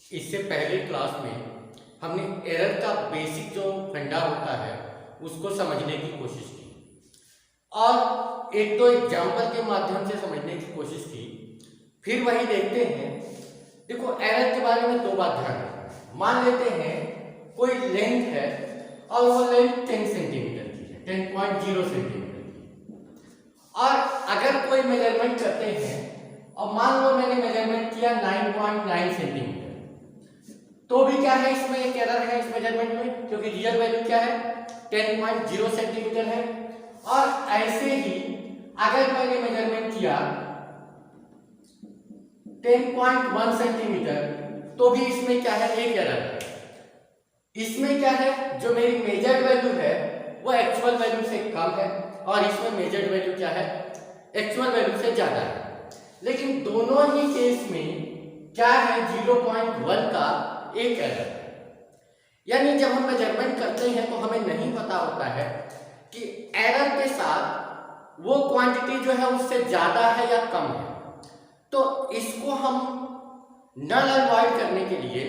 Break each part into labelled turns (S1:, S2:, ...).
S1: इससे पहले क्लास में हमने एरर का बेसिक जो फंडा होता है उसको समझने की कोशिश की और एक तो एग्जाम्पल के माध्यम से समझने की कोशिश की। फिर वही देखते हैं। देखो, एरर के बारे में दो बात ध्यान रखना। मान लेते हैं कोई लेंथ है और वो लेंथ 10 सेंटीमीटर की है, 10.0 सेंटीमीटर की। और अगर कोई मेजरमेंट करते हैं और मान लो मैंने मेजरमेंट किया 9.9 सेंटीमीटर, तो भी क्या है, इसमें एक एरर है इस मेजरमेंट में, क्योंकि रियल वैल्यू क्या है 10.0 सेंटीमीटर है। और ऐसे ही अगर मैंने मेजरमेंट किया 10.1 सेंटीमीटर, तो भी इसमें क्या है, एक एरर है। इसमें क्या है, जो मेरी मेजर्ड वैल्यू है वो एक्चुअल वैल्यू से कम है और इसमें मेजर्ड वैल्यू क्या है, एक्चुअल वैल्यू से ज्यादा है। लेकिन दोनों ही केस में क्या है, 0.1 का एक एरर है। यानी जब हम मेजरमेंट करते हैं तो हमें नहीं पता होता है कि एरर के साथ वो क्वांटिटी जो है उससे ज्यादा है या कम है। तो इसको हम नल अवॉइड करने के लिए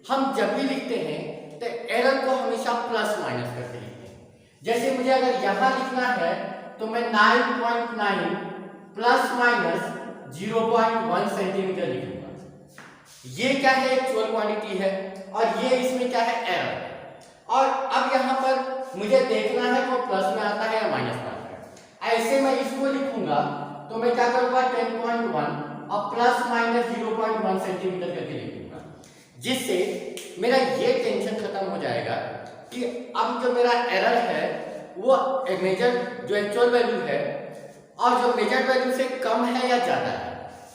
S1: हम जब भी लिखते हैं तो एरर को हमेशा प्लस माइनस करके लिखते हैं। जैसे मुझे अगर यहां लिखना है तो मैं 9.9 प्लस माइनस 0.1 सेंटीमीटर लिखूंगा। ये क्या है, एक्चुअल क्वांटिटी है और ये इसमें क्या है, एरर। और अब यहां पर मुझे देखना है वो प्लस में आता है या माइनस में आता है। ऐसे मैं इसको लिखूंगा तो मैं क्या करूंगा, 10.1 और प्लस माइनस 0.1 सेंटीमीटर करके लिखूंगा, जिससे मेरा ये टेंशन खत्म हो जाएगा कि अब जो मेरा एरर है वो मेजर जो एक्चुअल वैल्यू है और जो मेजर वैल्यू से कम है या ज्यादा है।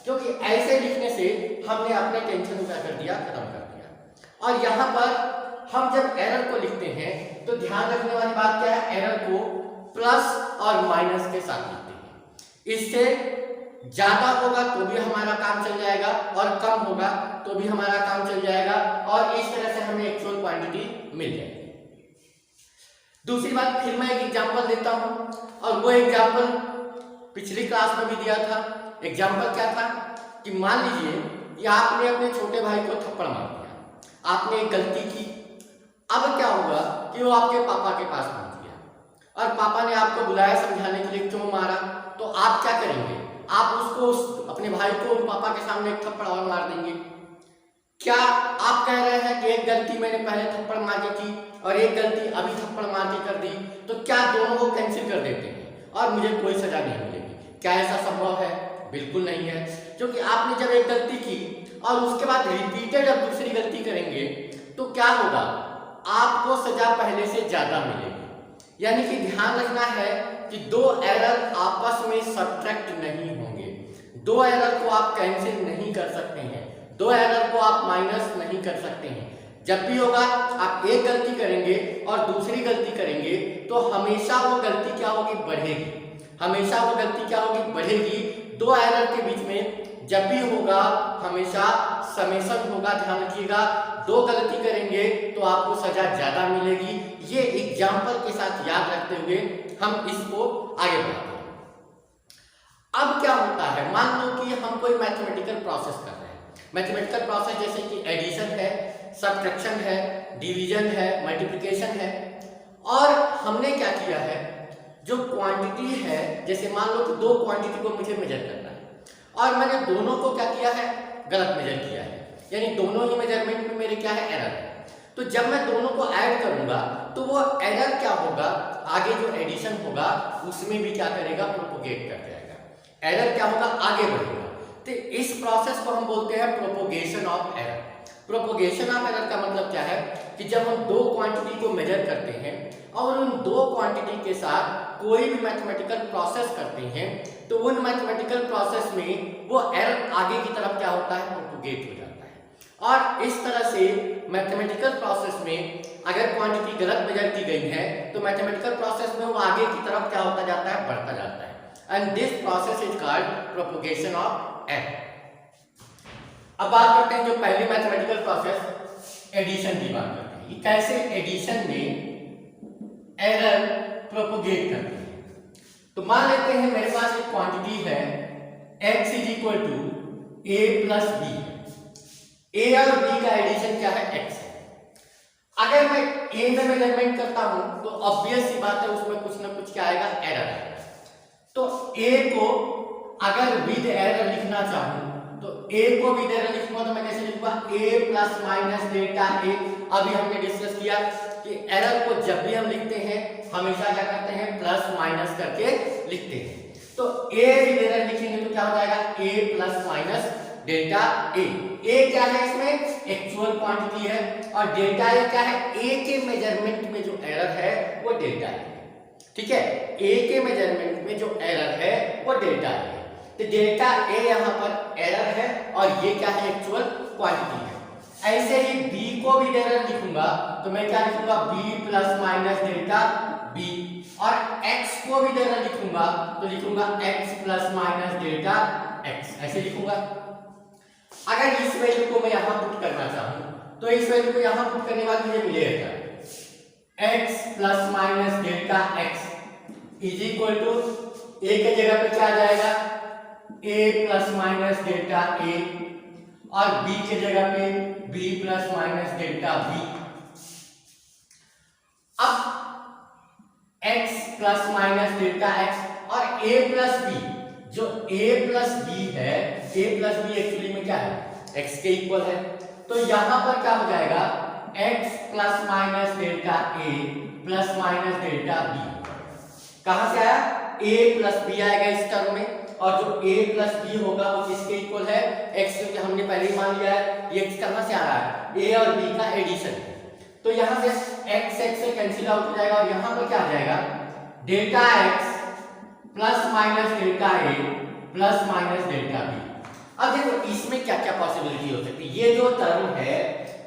S1: क्योंकि ऐसे लिखने से हमने अपने टेंशन को क्या कर दिया, खत्म कर दिया। और यहाँ पर हम जब एरर को लिखते हैं तो ध्यान रखने वाली बात क्या है, एरर को प्लस और माइनस के साथ लिखते हैं। इससे ज्यादा होगा तो भी हमारा काम चल जाएगा और कम होगा तो भी हमारा काम चल जाएगा और इस तरह से हमें एक्चुअल क्वांटिटी मिल जाएगी। दूसरी बात, फिर मैं एक एग्जांपल देता हूं और वो एग्जांपल पिछली क्लास में भी दिया था। एग्जांपल क्या था कि मान लीजिए कि आपने अपने छोटे भाई को थप्पड़ मार दिया, आपने एक गलती की। अब क्या होगा कि वो आपके पापा के पास पहुंच गया और पापा ने आपको बुलाया समझाने के लिए, क्यों मारा। तो आप क्या करेंगे, आप उसको अपने भाई को पापा के सामने एक थप्पड़ और मार देंगे। क्या आप कह रहे हैं कि एक गलती मैंने पहले थप्पड़ मार के की और एक गलती अभी थप्पड़ मार के कर दी, तो क्या दोनों को कैंसिल कर देते हैं और मुझे कोई सजा नहीं मिलेगी? क्या ऐसा संभव है? बिल्कुल नहीं है। क्योंकि आपने जब एक गलती की और उसके बाद रिपीटेड अब दूसरी गलती करेंगे तो क्या होगा, आपको सजा पहले से ज्यादा मिलेगी। यानी कि ध्यान रखना है कि दो एरर आपस में सब्ट्रैक्ट नहीं होंगे, दो एरर को आप कैंसिल नहीं कर सकते हैं, दो एरर को आप माइनस नहीं कर सकते हैं। जब भी होगा आप एक गलती करेंगे और दूसरी गलती करेंगे तो हमेशा वो गलती क्या होगी, बढ़ेगी। हमेशा वो गलती क्या होगी, बढ़ेगी। दो एरर के बीच में जब भी होगा हमेशा समेशन होगा। ध्यान रखिएगा, दो गलती करेंगे तो आपको सजा ज्यादा मिलेगी। ये एग्जाम्पल के साथ याद रखते हुए हम इसको आगे बढ़ाते हैं। अब क्या होता है, मान लो कि हम कोई मैथमेटिकल प्रोसेस कर रहे हैं। मैथमेटिकल प्रोसेस जैसे कि एडिशन है, सब्ट्रैक्शन है, डिवीजन है, मल्टीप्लिकेशन है। और हमने क्या किया है, जो क्वांटिटी है, जैसे मान लो कि दो क्वांटिटी को मुझे मेजर करना है और मैंने दोनों को क्या किया है, गलत मेजर किया है। यानी दोनों ही मेजरमेंट में मेरे क्या है, एरर है। तो जब मैं दोनों को ऐड करूंगा तो वो एरर क्या होगा, आगे जो एडिशन होगा उसमें भी क्या करेगा, प्रोपोगेट कर जाएगा। एरर क्या होगा, आगे बढ़ेगा। तो इस प्रोसेस को हम बोलते हैं propagation of error. Propagation of error का मतलब क्या है कि जब हम दो क्वांटिटी को मेजर करते हैं और उन दो क्वांटिटी के साथ कोई भी मैथमेटिकल प्रोसेस करते हैं तो उन मैथमेटिकल प्रोसेस में वो एरर आगे की तरफ क्या होता है, प्रोपोगेट हो जाता है। और इस तरह से मैथमेटिकल प्रोसेस में अगर क्वांटिटी गलत मेजर की गई है तो मैथमेटिकल प्रोसेस में वो आगे की तरफ क्या होता जाता है, बढ़ता जाता है। And this process is called propagation of error. अब बात करते हैं जो पहली मैथमेटिकल प्रोसेस एडिशन की बात करते हैं, कैसे एडिशन में एरर प्रोपोगेट करते हैं। तो मान लेते हैं मेरे पास एक क्वांटिटी है x is equal to a plus B. A और बी का एडिशन क्या है, x है। अगर मैं ए में मेजरमेंट करता हूं तो ऑब्वियस सी बात है उसमें कुछ ना कुछ क्या आएगा, एरर आएगा। तो ए को अगर विद एरर लिखना चाहूं तो ए को विद एरर लिखूंगा तो मैं कैसे लिखूंगा, a प्लस माइनस डेल्टा ए। अभी हमने डिस्कस किया कि एरर को जब भी हम लिखते हैं हमेशा क्या करते हैं, प्लस माइनस करके लिखते हैं। तो a विद एरर लिखेंगे तो क्या हो जाएगा, a प्लस माइनस डेल्टा ए। ए क्या है, इसमें एक्चुअल क्वांटिटी है, और डेल्टा ए क्या है, ए के मेजरमेंट में जो एरर है वो डेल्टा ए। ठीक है, ए के मेजरमेंट में जो एरर है वो डेल्टा ए है। तो डेल्टा ए यहाँ पर एरर है और ये क्या है, एक्चुअल क्वांटिटी है। ऐसे ही बी को भी एरर लिखूंगा तो मैं क्या लिखूंगा, B plus minus delta B, और x को भी एरर लिखूंगा तो लिखूंगा x plus minus delta x, ऐसे लिखूंगा। अगर इस वैल्यू को मैं यहां पुट करना चाहूं तो इस वैल्यू को यहां पुट करने के बाद मुझे मिलेगा x plus minus delta x is equal to a के जगह पे क्या आ जाएगा, a plus minus delta a, और b के जगह पे b plus minus delta b। अब x plus minus delta x और a प्लस b, जो a प्लस b है, a प्लस b एक्चुअली में क्या है, x के इक्वल है। तो यहां पर क्या हो जाएगा, x plus minus delta a plus minus delta b। कहां से आया, a प्लस b आएगा इस टर्म में, और जो a प्लस b होगा वो किसके इक्वल है, x, क्योंकि हमने पहले ही मान लिया है ये x कहां से आ रहा है, a और b का एडिशन है। तो यहां से x से कैंसिल आउट हो जाएगा और यहां पर क्या आ जाएगा, delta x plus minus delta a plus minus delta b। अब देखो इसमें क्या क्या पॉसिबिलिटी हो सकती है, ये जो टर्म है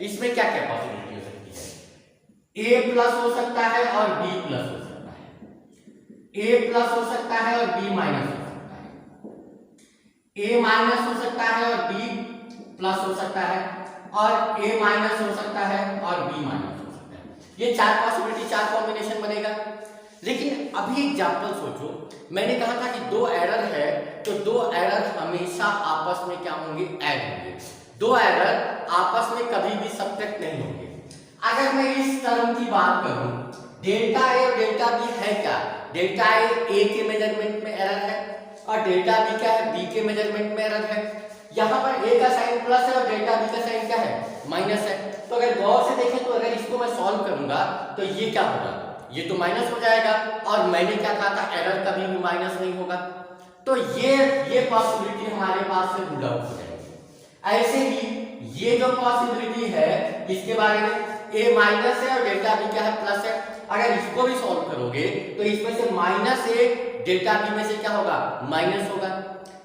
S1: इसमें क्या क्या पॉसिबिलिटी हो सकती है, a प्लस हो सकता है और b प्लस हो सकता है, a प्लस हो सकता है और b माइनस हो सकता है, a माइनस हो सकता है और b प्लस हो सकता है, और a माइनस हो सकता है और b माइनस हो सकता है। ये चार पॉसिबिलिटी, चार कॉम्बिनेशन बनेगा। लेकिन अभी एग्जांपल सोचो, मैंने कहा था कि दो एरर है तो दो एरर हमेशा आपस में क्या होंगे, ऐड होंगे। दो एरर आपस में कभी भी सब्ट्रैक्ट नहीं होंगे। अगर मैं इस टर्म की बात करूं, डेल्टा ए और डेल्टा बी है क्या, डेल्टा ए के मेजरमेंट में एरर है और डेल्टा बी क्या है, बी के मेजरमेंट में एरर है। यहां पर ए का साइन प्लस है और डेल्टा बी का साइन क्या है, माइनस है। तो अगर गौर से देखें तो अगर इसको मैं सॉल्व करूंगा तो ये क्या होगा, ये तो माइनस हो जाएगा, और मैंने क्या कहा था, एरर कभी भी माइनस नहीं होगा। तो ये पॉसिबिलिटी हमारे पास से रूल आउट हो जाएगी। ऐसे ही ये जो पॉसिबिलिटी है इसके बारे में, a माइनस है और डेल्टा बी क्या है, प्लस है। अगर इसको भी सॉल्व करोगे तो इसमें से माइनस ए डेल्टा बी में से क्या होगा, माइनस होगा।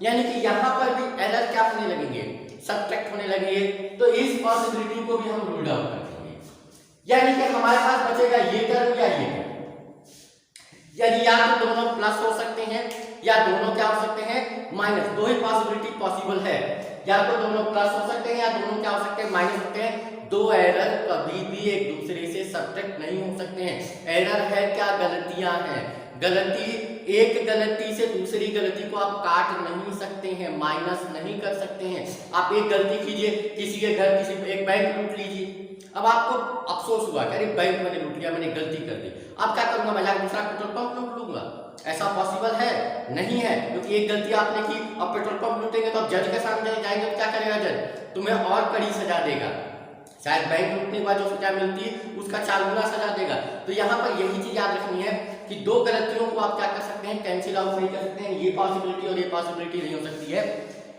S1: यानी कि यहां पर भी एरर क्या होने लगेंगे, सब्ट्रैक्ट होने लगेंगे। तो इस पॉसिबिलिटी को भी हम रूल आउट कर देंगे। यानी कि हमारे पास बचेगा ये टर्म या ये टर्म। यानी या तो दोनों प्लस हो सकते हैं या दोनों क्या हो सकते हैं, माइनस। दो ही पॉसिबिलिटी पॉसिबल है, या तो दोनों प्लस हो सकते हैं या दोनों क्या हो सकते हैं, माइनस होते हैं। दो एरर कभी भी एक दूसरे से सब्ट्रैक्ट नहीं हो सकते हैं। एरर है क्या, गलतियां हैं। गलती, एक गलती से दूसरी गलती को आप काट नहीं सकते हैं, माइनस नहीं कर सकते हैं। आप एक गलती कीजिए, किसी के घर किसी एक बैंक लूट लीजिए, अब आपको अफसोस हुआ कि अरे बैंक मैंने लूट लिया, मैंने गलती कर दी। अब क्या करूंगा, मैं जाकर दूसरा पेट्रोल पंप लूट लूंगा? ऐसा पॉसिबल है नहीं है, क्योंकि एक गलती आपने की। अब पेट्रोल पंप लूटेंगे तो अब जज के सामने जाएंगे तो क्या करेगा जज, तुम्हें और कड़ी सजा देगा। शायद बैंक लूटने के बाद जो सजा मिलती है उसका 4 गुना सजा देगा। तो यहाँ पर यही चीज याद रखनी है कि दो गलतियों को आप क्या कर सकते हैं, कैंसिल आउट नहीं कर सकते हैं। ये पॉसिबिलिटी और ये पॉसिबिलिटी नहीं हो सकती है।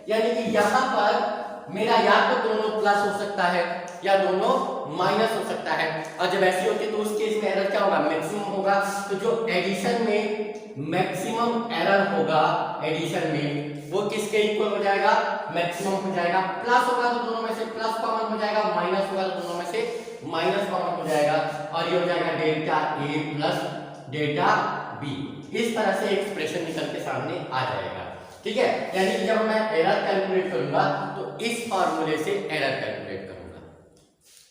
S1: यानी कि यहाँ पर मेरा या तो दोनों प्लस हो सकता है या दोनों माइनस हो सकता है। और जब ऐसी होती है तो उस केस में एरर क्या होगा, मैक्सिमम होगा। तो जो एडिशन में मैक्सिमम एरर होगा एडिशन में, वो किसके इक्वल हो जाएगा, मैक्सिमम हो जाएगा। प्लस होगा तो दोनों में से प्लस कॉमन हो जाएगा, माइनस होगा तो दोनों में से माइनस कॉमन हो जाएगा, और ये हो जाएगा डेल्टा ए प्लस डेल्टा बी। इस तरह से एक्सप्रेशन निकल के सामने आ जाएगा। ठीक है, यानी कि जब मैं एरर कैलकुलेट करूंगा तो इस फॉर्मूले से एरर कैलकुलेट करूंगा।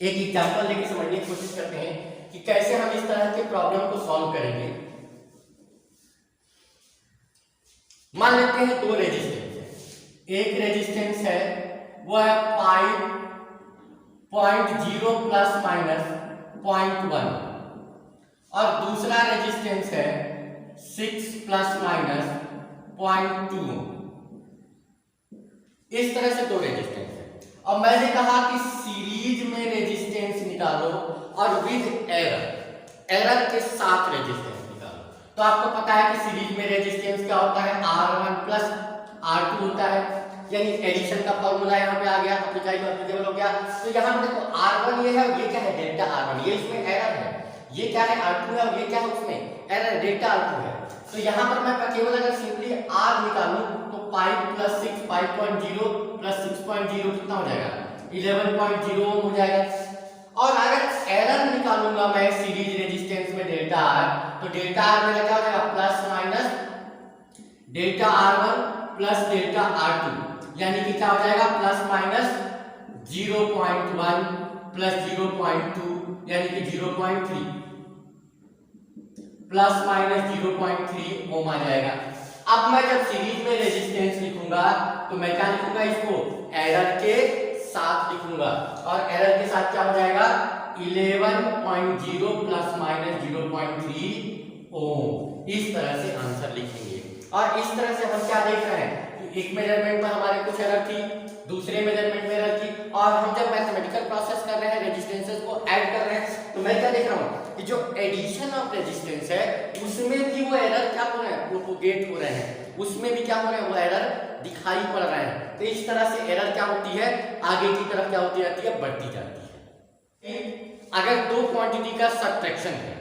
S1: एक एग्जांपल लेके समझने की कोशिश करते हैं कि कैसे हम इस तरह के प्रॉब्लम को सॉल्व करेंगे। मान लेते हैं दो रेजिस्टेंस है, एक रेजिस्टेंस है वो है 5 0.0 प्लस माइनस 0.1 और दूसरा रेजिस्टेंस है 6 प्लस माइनस 0.2। इस तरह से दो रेजिस्टेंस है। अब मैंने कहा कि सीरीज में रेजिस्टेंस निकालो और विद एरर के साथ रेजिस्टेंस निकालो। तो आपको पता है कि सीरीज में रेजिस्टेंस क्या होता है, R1 प्लस R2 होता है, यानी एडिशन का फॉर्मूला यहाँ पे आ गया, एप्लीकेबल हो गया। तो यहाँ पे देखो R1 ये है और ये क्या है, डेल्टा R1, ये इसमें एरर है। ये क्या है, R2 है और ये क्या है, उसमें एरर डेल्टा R2 है। तो यहाँ पर मैं केवल अगर सिंपली R निकालूं तो 5 प्लस 6 5.0 प्लस 6.0 कितना हो जाएगा, 11.0 हो जाएगा। और अगर एरर निकालूंगा मैं सीरीज रेजिस्टेंस में डेल्टा R, तो डेल्टा R मेरा क्या हो जाएगा, plus minus delta R1 plus delta R2, यानी कि क्या हो जाएगा, प्लस माइनस 0.1 प्लस 0.2 यानी कि 0.3 प्लस माइनस 0.3 ओम आ जाएगा। अब मैं जब सीरीज में रेजिस्टेंस लिखूंगा तो मैं क्या लिखूंगा, इसको एरर के साथ लिखूंगा और एरर के साथ क्या हो जाएगा, 11.0 प्लस माइनस 0.3 ओम। इस तरह से आंसर लिखेंगे। और इस तरह से हम क्या देख रहे हैं कि एक मेजरमेंट में हमारे कुछ एरर थी, दूसरे मेजरमेंट में एरर थी, और हम जब मैथमेटिकल प्रोसेस कर रहे हैं, रेजिस्टेंसेस को ऐड कर रहे हैं, तो मैं क्या देख रहा हूँ कि जो एडिशन ऑफ रेजिस्टेंस है उसमें भी वो एरर क्या हो रहे हैं, प्रोपोगेट हो रहे हैं, उसमें भी क्या हो रहे हैं, वो एरर दिखाई पड़ रहे हैं। तो इस तरह से एरर क्या होती है, आगे की तरफ क्या होती जाती है, बढ़ती जाती है। अगर दो क्वांटिटी का सब्ट्रैक्शन है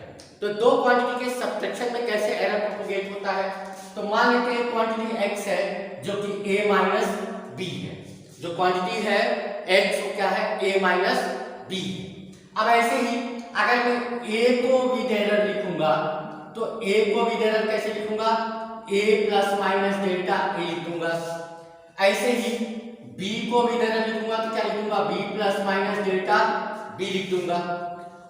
S1: तो दो क्वांटिटी के सब्ट्रैक्शन में कैसे एरर प्रोपोगेट होता है। तो मान लेते हैं क्वांटिटी x है जो कि a माइनस बी है, जो क्वांटिटी है x वो क्या है, a माइनस बी। अब ऐसे ही अगर मैं a को विद एरर लिखूंगा तो a को विद एरर कैसे लिखूंगा, a plus minus delta a लिखूंगा। ऐसे ही b को विद एरर लिखूंगा तो क्या लिखूंगा, b plus minus delta b लिख दूंगा।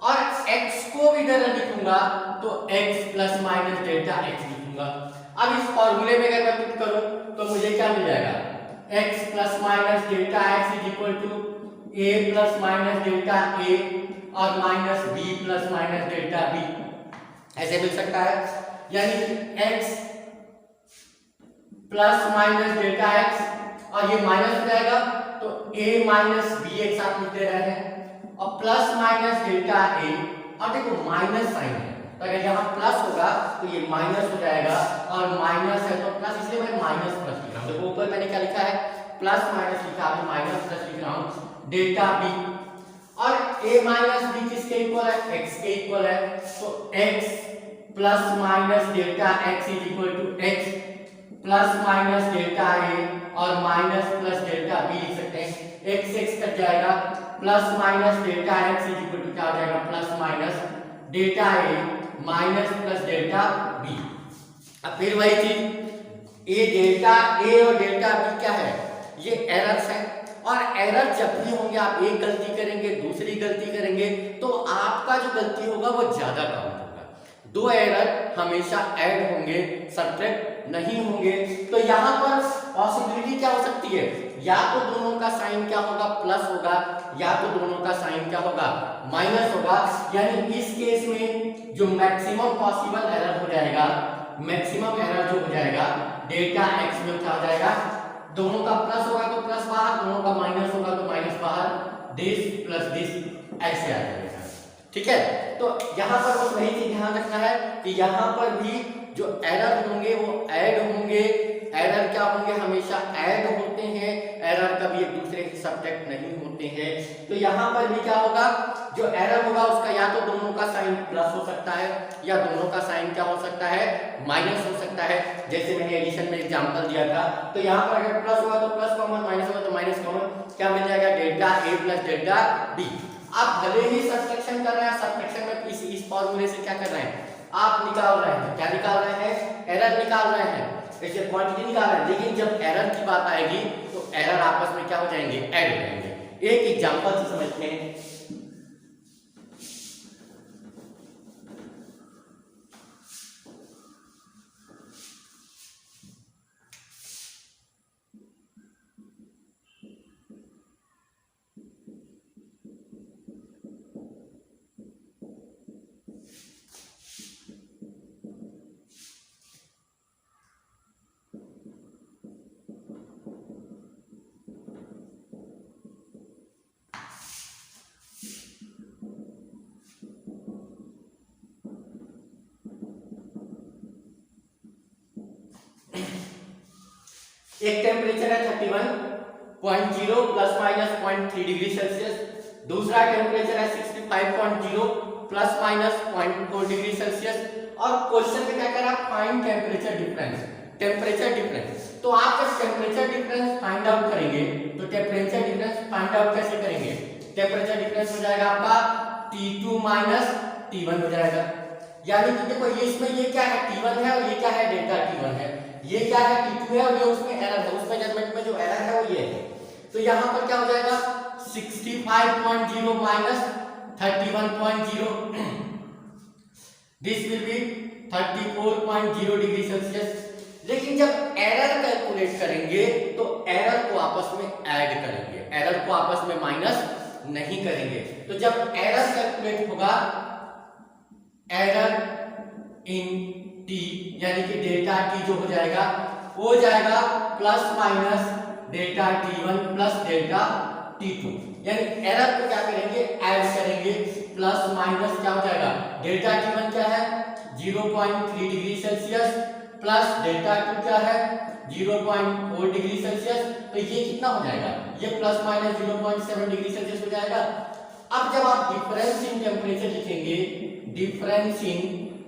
S1: और x को विद एरर लिखूंगा तो x plus minus delta x लिखूंगा। अब इस फॉर्मूले में अगर मैं पुट करूं तो मुझे क्या मिल जाएगा, x plus minus delta x is equal to a plus minus delta a और minus b plus minus delta b, ऐसे मिल सकता है। यानी x plus minus delta x और ये माइनस हो जाएगा तो a माइनस b एक साथ लिखते रहे हैं, और प्लस माइनस डेल्टा a, और देखो माइनस साइन है तो अगर यहाँ प्लस होगा तो ये माइनस हो जाएगा, और माइनस है तो प्लस, इसलिए मैं माइनस प्लस लिख रहा हूँ। देखो ऊपर मैंने क्या लिखा है, प्लस माइनस लिखा है, माइनस प्लस लिख रहा हूँ, डेल्टा b। और a माइनस b किसके इक्वल है, x के इक्वल है, तो x plus minus delta x is equal to x plus minus delta a और माइनस प्लस डेल्टा b लिख सकते हैं। x x कट जाएगा, plus minus delta x is equal to क्या हो जाएगा, plus minus delta a minus plus delta b। अब फिर वही चीज, ये डेल्टा a और डेल्टा b क्या है, ये एरर्स है। और एरर जब भी होंगे, आप एक गलती करेंगे दूसरी गलती करेंगे तो आपका जो गलती होगा वो ज्यादा काउंट होगा। दो एरर हमेशा ऐड होंगे, सब्ट्रैक्ट नहीं होंगे। तो यहाँ पर पॉसिबिलिटी क्या हो सकती है, या तो दोनों का साइन क्या होगा, प्लस होगा, या तो दोनों का साइन क्या होगा, माइनस होगा। यानी इस केस में जो मैक्सिमम पॉसिबल एरर हो जाएगा, मैक्सिमम एरर जो हो जाएगा डेल्टा x में क्या हो जाएगा, दोनों का प्लस होगा तो प्लस बाहर, दोनों का माइनस होगा तो माइनस बाहर, दिस प्लस दिस ऐसे आ जाएगा। ठीक है, तो यहाँ पर बस वही चीज ध्यान रखना है कि यहाँ पर भी जो एरर होंगे वो ऐड होंगे। एरर क्या होंगे, हमेशा ऐड होते हैं, एरर कभी एक दूसरे के सब्ट्रैक्ट नहीं होते हैं। तो यहाँ पर भी क्या होगा, जो एरर होगा उसका या तो दोनों का साइन प्लस हो सकता है या दोनों का साइन क्या हो सकता है, माइनस हो सकता है। जैसे मैंने एडिशन में एग्जांपल दिया था, तो यहाँ पर अगर प्लस होगा तो प्लस कॉमन, माइनस होगा तो माइनस कॉमन, क्या मिल जाएगा, delta a plus delta b। आप भले ही सब्ट्रैक्शन कर रहे हैं, सब्ट्रैक्शन में इस फॉर्मूले से क्या कर रहे हैं, आप निकाल रहे हैं, क्या निकाल रहे हैं, एरर निकाल रहे हैं, ऐसे क्वांटिटी निकाल रहे हैं। लेकिन जब एरर की बात आएगी तो एरर आपस में क्या हो जाएंगे, ऐड हो जाएंगे। एक एग्जांपल से समझते हैं। एक टेम्परेचर है 31.0 प्लस माइनस 0.3 डिग्री सेल्सियस, दूसरा टेम्परेचर है 65.0 प्लस माइनस 0.4 डिग्री सेल्सियस। और क्वेश्चन में क्या करा, find temperature difference, temperature difference. तो आप जब टेम्परेचर डिफरेंस फाइंड आउट करेंगे तो टेम्परेचर डिफरेंस फाइंड आउट कैसे करेंगे, टेम्परेचर डिफरेंस हो जाएगा आपका T2 माइनस T1 हो जाएगा। यानी कि देखो ये इसमें ये क्या है T1 है और ये क्या है डेल्टा T1 है, ये क्या है T2 है और ये उसमें एरर है, उस मेजरमेंट में जो एरर है वो ये है। तो यहाँ पर क्या हो जाएगा 65.0 minus 31.0, this will B 34.0 degree Celsius. लेकिन जब एरर कैलकुलेट करेंगे तो एरर को आपस में ऐड करेंगे, एरर को आपस में माइनस नहीं करेंगे। तो जब एरर कैलकुलेट होगा, एरर इन टी यानी कि डेल्टा टी जो हो जाएगा वो हो जाएगा plus minus delta T1 plus delta T2, यानी एरर को क्या करेंगे ऐड करेंगे, प्लस माइनस क्या हो जाएगा डेल्टा T1 क्या है 0.3 degree Celsius plus delta T2 क्या है 0.4 डिग्री सेल्सियस। तो ये कितना हो जाएगा, ये प्लस माइनस 0.7 डिग्री सेल्सियस हो जाएगा। अब जब आप डिफरेंस इन टेम्परेचर लिखेंगे, डिफरेंस इन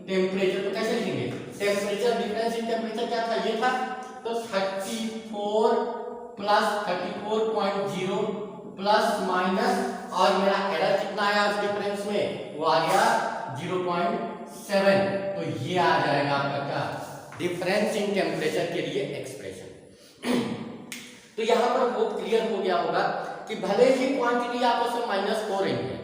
S1: टेम्परेचर तो कैसे लिखेंगे, टेम्परेचर डिफरेंस इन टेम्परेचर क्या था, ये था तो 34 प्लस 34.0 प्लस माइनस और मेरा एरर कितना आया उस डिफरेंस में, वो आ गया 0.7। तो ये आ जाएगा आपका क्या, डिफरेंस इन टेम्परेचर के लिए एक्सप्रेशन। तो यहां पर बहुत क्लियर हो गया होगा कि भले ही क्वांटिटी आपस में माइनस हो रही है,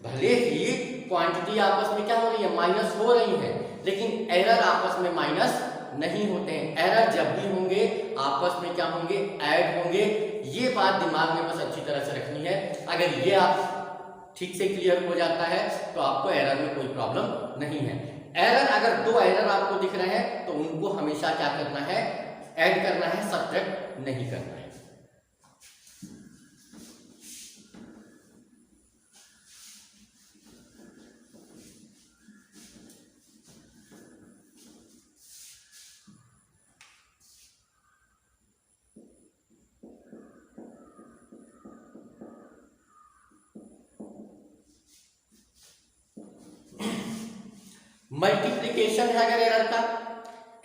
S1: भले ही क्वांटिटी आपस में क्या हो रही है माइनस हो रही है, लेकिन एरर आपस में माइनस नहीं होते हैं। एरर जब भी होंगे आपस में क्या होंगे ऐड होंगे। ये बात दिमाग में बस अच्छी तरह से रखनी है। अगर ये आप ठीक से क्लियर हो जाता है तो आपको एरर में कोई प्रॉब्लम नहीं है। एरर अगर दो एरर आपको दिख रहे हैं तो उनको हमेशा क्या करना है, ऐड करना है, सब्ट्रैक्ट नहीं करना है। मल्टीप्लिकेशन है अगर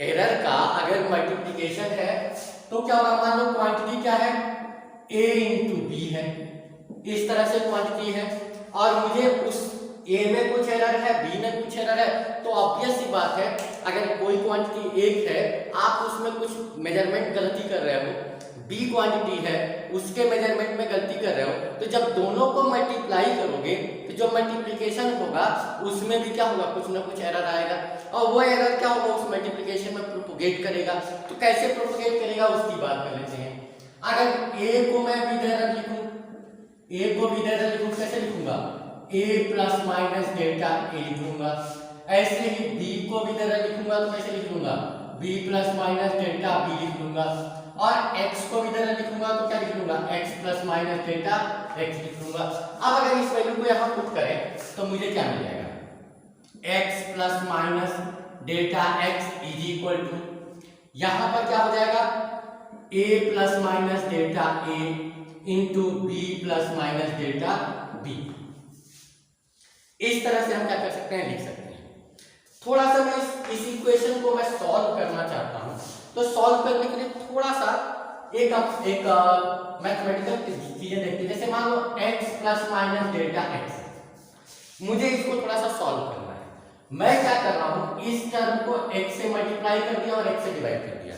S1: एरर का अगर मल्टीप्लिकेशन है तो क्या होगा, मान लो क्वांटिटी क्या है a इंटू बी है, इस तरह से क्वांटिटी है और मुझे उस a में कुछ एरर है b में कुछ एरर है, तो ऑब्वियस सी बात है अगर कोई क्वांटिटी एक है आप उसमें कुछ मेजरमेंट गलती कर रहे हो, b क्वांटिटी है उसके मेजरमेंट में गलती कर रहे हो, तो जब दोनों को मल्टीप्लाई करोगे तो जो मल्टीप्लिकेशन होगा उसमें भी क्या होगा, कुछ ना कुछ एरर आएगा और वो एरर क्या होगा उस मल्टीप्लिकेशन में प्रोपोगेट करेगा। तो कैसे प्रोपोगेट करेगा उसकी बात कर लेते हैं। अगर a को मैं विद एरर लिखूं, a को विद एरर लिखूं कैसे लिखूंगा, a plus minus delta a लिखूंगा। ऐसे ही b को विद एरर लिखूंगा तो कैसे लिख लूंगा, b plus minus delta b लिख लूंगा और x को भी इधर लिखूंगा तो क्या लिख लूंगा, x plus minus delta x लिख लूंगा। अब अगर इस वैल्यू को यहां पुट करें तो मुझे क्या मिल जाएगा, x plus minus delta x is equal to, यहां पर क्या हो जाएगा a plus minus delta a into b plus minus delta b। इस तरह से हम क्या कर सकते हैं, लिख सकते हैं। थोड़ा सा मैं इस इक्वेशन को मैं सॉल्व करना चाहता हूं, तो सॉल्व करने के लिए थोड़ा सा एक मैथमेटिकल चीजें देखते हैं। जैसे मान लो x plus minus delta x, मुझे इसको थोड़ा सा सॉल्व करना है। मैं क्या कर रहा हूं, इस टर्म को x से मल्टीप्लाई कर दिया और x से डिवाइड कर दिया,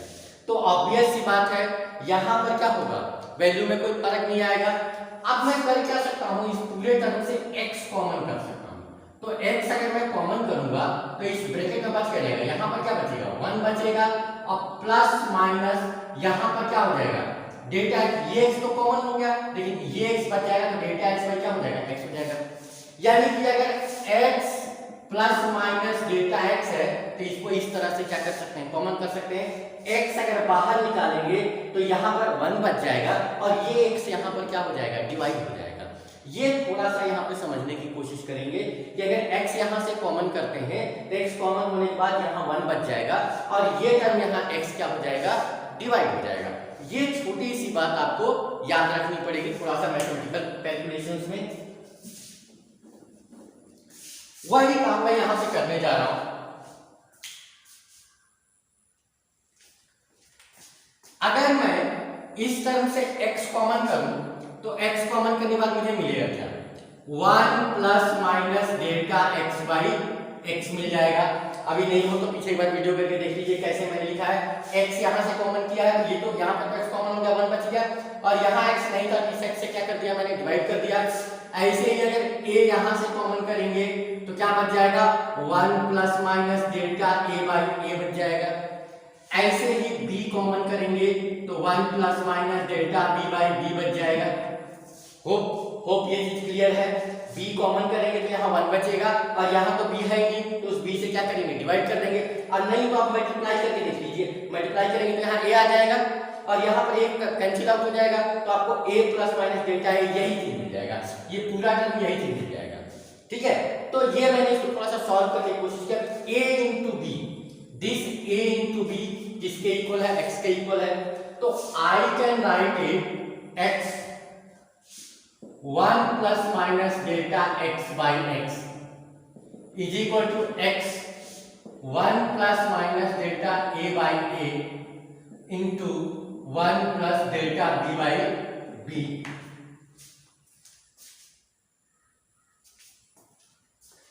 S1: तो ऑब्वियस सी बात है यहां पर क्या होगा, वैल्यू में कोई फर्क नहीं आएगा। अब मैं कर क्या सकता हूं, इस पूरे टर्म से x कॉमन कर सकता हूं। तो x अगर मैं कॉमन करूंगा तो इस ब्रैकेट में बच जाएगा, यहां पर क्या बचेगा 1 बचेगा और प्लस माइनस यहां पर क्या हो जाएगा डेल्टा, ये x तो कॉमन हो गया लेकिन ये x बच जाएगा तो डेल्टा x पर क्या हो जाएगा x हो जाएगा। यानी कि अगर x plus minus delta x है तो इसको इस तरह से क्या कर सकते हैं, कॉमन कर सकते हैं। x अगर बाहर निकालेंगे तो यहां पर 1 बच जाएगा और ये x यहां पर क्या हो जाएगा, डिवाइड हो जाएगा। ये थोड़ा सा यहाँ पे समझने की कोशिश करेंगे कि अगर x यहाँ से कॉमन करते हैं तो x कॉमन होने के बाद यहाँ 1 बच जाएगा और ये टर्म यहाँ x क्या हो जाएगा, डिवाइड हो जाएगा। ये छोटी सी बात आपको याद रखनी पड़ेगी थोड़ा सा मैथमेटिकल कैलकुलेशंस में। वही काम मैं यहां से करने जा रहा हूं। अगर मैं इस टर्म से x कॉमन करूं तो x कॉमन करने के बाद मुझे मिलेगा क्या, 1 plus minus delta x by x मिल जाएगा। अभी नहीं हो तो पीछे एक बार वीडियो करके देख लीजिए कैसे मैंने लिखा है। x यहां से कॉमन किया है, ये तो यहां पर x कॉमन हो गया, 1 बच गया, और यहां x नहीं था, इस x से क्या कर दिया मैंने, डिवाइड कर दिया। ऐसे ही अगर a यहां से कॉमन करेंगे तो क्या बच जाएगा, 1 plus minus delta a by a बच जाएगा। ऐसे ही b कॉमन करेंगे तो 1 plus minus delta b by b बच जाएगा। होप ये चीज क्लियर है। b कॉमन करेंगे तो यहाँ 1 बचेगा, और यहाँ तो b है ही, तो उस b से क्या करेंगे, डिवाइड कर देंगे। और नहीं तो आप मल्टीप्लाई करके देख लीजिए, मल्टीप्लाई करेंगे तो यहाँ a आ जाएगा, और यहाँ पर एक कैंसिल आउट हो जाएगा, तो आपको a plus minus delta a यही चीज मिल जाएगा, ये पूरा टर्म यही चीज मिल जाएगा। ठीक है, तो ये मैंने इसको थोड़ा सा सॉल्व करने की कोशिश किया। a into B, this a into B किसके इक्वल है, x के इक्वल है, तो I can write it x 1 plus minus delta x by x is equal to x 1 plus minus delta a by a into 1 plus delta b by b।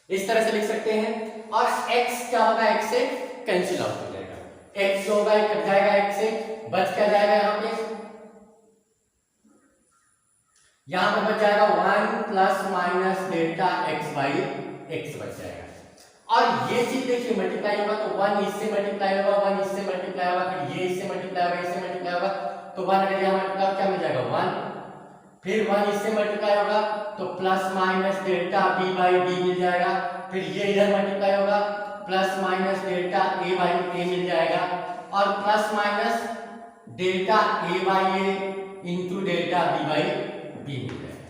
S1: इस तरह से लिख सकते हैं, और x क्या होगा, x से कैंसिल आउट हो जाएगा, x जो होगा कट जाएगा, x से बच क्या जाएगा, यहां पर बच जाएगा 1 plus minus delta x by x बच जाएगा। और ये चीज देखिए मल्टीप्लाई होगा तो 1 इससे मल्टीप्लाई होगा, 1 इससे मल्टीप्लाई होगा, फिर ये इससे मल्टीप्लाई होगा, इससे मल्टीप्लाई होगा, तो 1 अगर यहां मल्टीप्लाई क्या मिल जाएगा, 1, फिर 1 इससे मल्टीप्लाई होगा तो plus minus delta b by b मिल जाएगा, फिर ये इधर मल्टीप्लाई होगा plus minus delta a by a मिल जाएगा, और plus minus delta a by a into delta b by b मिल जाएगा।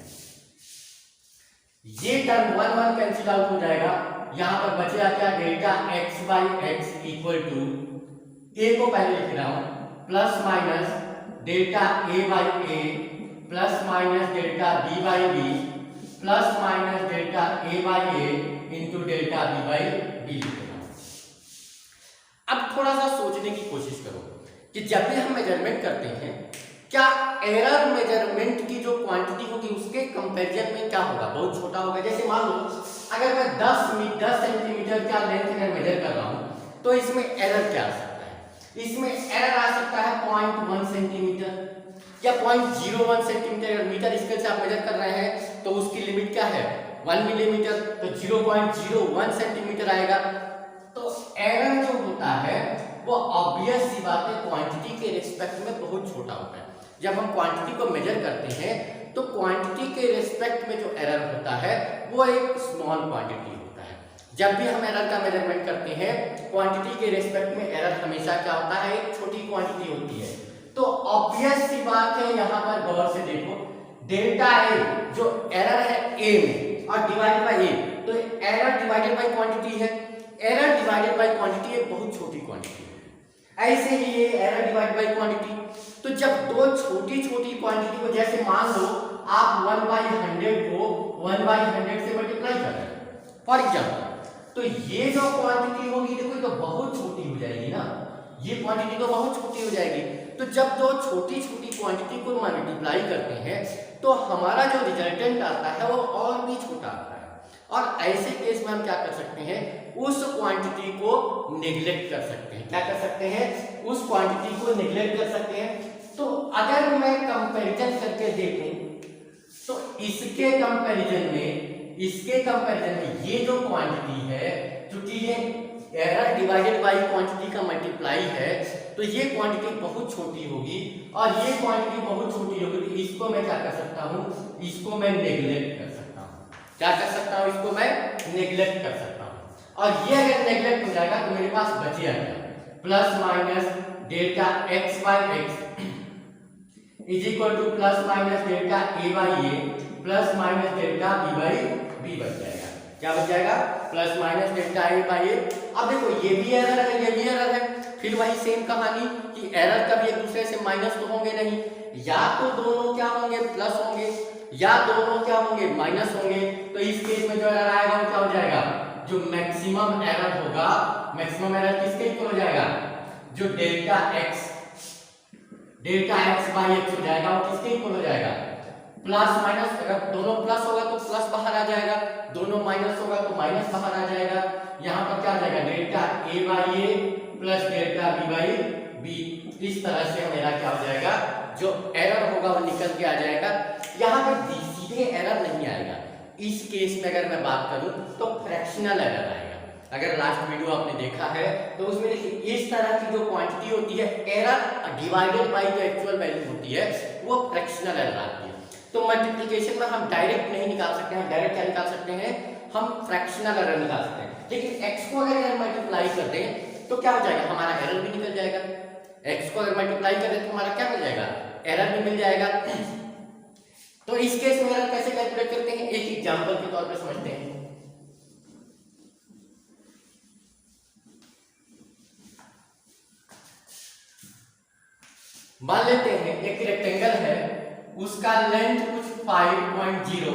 S1: ये टर्म 1 1 कैंसिल आउट हो जाएगा, यहां पर बचेगा क्या, delta x by x equal to, a को पहले लिख रहा हूं, plus minus delta a by a plus minus delta b by b plus minus delta a by a into delta b by b लिख रहा हूं। अब थोड़ा सा सोचने की कोशिश करो कि जब भी हम मेजरमेंट करते हैं, क्या एरर मेजरमेंट की जो क्वांटिटी होगी उसके कंपैरिजन में क्या होगा, बहुत छोटा होगा। जैसे मान लो अगर मैं 10 सेंटीमीटर का लेंथ अगर मेजर कर रहा हूं तो इसमें एरर क्या आ सकता है, इसमें एरर आ सकता है 0.1 सेंटीमीटर या 0.01 सेंटीमीटर। अगर मीटर स्केल से आप मेजर कर रहे हैं तो उसकी लिमिट क्या है, 1 मिलीमीटर, तो 0.01 सेंटीमीटर आएगा। तो एरर जो होता है वो ऑब्वियस सी बात है क्वांटिटी के रिस्पेक्ट में बहुत छोटा होता है। जब हम क्वांटिटी को मेजर करते हैं तो क्वांटिटी के रिस्पेक्ट में जो एरर होता है वो एक स्मॉल क्वांटिटी होता है। जब भी हम एरर का मेजरमेंट करते हैं क्वांटिटी के रिस्पेक्ट में एरर हमेशा क्या होता है, एक छोटी क्वांटिटी होती है। तो ऑब्वियस सी बात है, यहां पर गौर से देखो, डेल्टा ए जो एरर है ए में और डिवाइडेड बाय ए, तो एरर डिवाइडेड बाय क्वांटिटी है, एरर डिवाइडेड बाय क्वांटिटी एक बहुत छोटी क्वांटिटी है। ऐसे ही ये एरर डिवाइडेड बाय क्वांटिटी, तो जब दो छोटी छोटी क्वांटिटी को, जैसे मान लो आप 1/100 को 1/100 से मल्टीप्लाई कर रहे हैं फॉर एग्जांपल, तो ये जो क्वांटिटी होगी देखो तो बहुत छोटी हो जाएगी ना, ये क्वांटिटी तो बहुत छोटी हो जाएगी। तो जब दो छोटी छोटी क्वांटिटी को मल्टीप्लाई करते हैं तो हमारा जो रिजल्टेंट आता है वो और भी छोटा आता है। और ऐसे केस में हम क्या कर सकते हैं, उस क्वांटिटी को नेग्लेक्ट कर सकते हैं। क्या कर सकते हैं, उस क्वांटिटी को नेग्लेक्ट कर सकते हैं। तो अगर मैं कंपैरिजन करके देखूं तो इसके कंपैरिजन में ये जो क्वांटिटी है, क्योंकि ये एरर डिवाइडेड बाय क्वांटिटी का मल्टीप्लाई है, तो ये क्वांटिटी बहुत छोटी होगी और ये क्वांटिटी बहुत छोटी होगी। तो इसको मैं क्या कर सकता हूं, इसको मैं नेग्लेक्ट कर सकता हूं। क्या कर सकता हूं, इसको मैं नेग्लेक्ट कर सकता हूं। और ये अगर नेग्लेक्ट हो जाएगा तो मेरे पास बचेगा क्या, plus minus delta x by x is equal to plus minus delta a by a plus minus delta b by b बच जाएगा। क्या बच जाएगा, plus minus delta a by a। अब देखो ये भी एरर है, ये भी एरर है, फिर वही सेम कहानी कि एरर कभी एक दूसरे से माइनस तो होंगे नहीं, या तो दोनों क्या होंगे प्लस होंगे या दोनों क्या होंगे माइनस होंगे। तो इस केस में जो एरर आएगा वो क्या हो जाएगा, जो मैक्सिमम एरर होगा, मैक्सिमम एरर किसके इक्वल हो जाएगा, जो डेल्टा एक्स बाई एक्स हो जाएगा वो किसके इक्वल हो जाएगा, प्लस माइनस, अगर दोनों प्लस होगा तो प्लस बाहर आ जाएगा, दोनों माइनस होगा तो माइनस बाहर आ जाएगा। यहाँ पर क्या आ जाएगा, delta A by A plus delta B by B. इस तरह से मेरा क्या हो जाएगा, जो एरर होगा वो निकल के आ जाएगा। यहाँ पर सीधे एरर नहीं आएगा, इस केस में अगर मैं बात करूं तो फ्रैक्शनल एरर आएगा। अगर लास्ट वीडियो आपने देखा है तो उसमें देखिए इस तरह की जो क्वांटिटी होती है एरर डिवाइडेड बाय जो एक्चुअल वैल्यू होती है वो फ्रैक्शनल एरर आती है। तो मल्टीप्लिकेशन में हम डायरेक्ट नहीं निकाल सकते हैं, डायरेक्ट क्या निकाल सकते हैं, हम फ्रैक्शनल एरर निकाल सकते हैं। लेकिन x को अगर मल्टीप्लाई करते हैं तो क्या हो जाएगा, हमारा एरर भी निकल जाएगा। x को अगर मल्टीप्लाई करें तो हमारा क्या मिल जाएगा, एरर भी मिल जाएगा। तो इस केस में एरर कैसे कैलकुलेट करते हैं, एक एग्जांपल के तौर पे समझते हैं। मान लेते हैं एक रेक्टेंगल है, उसका लेंथ कुछ 5.0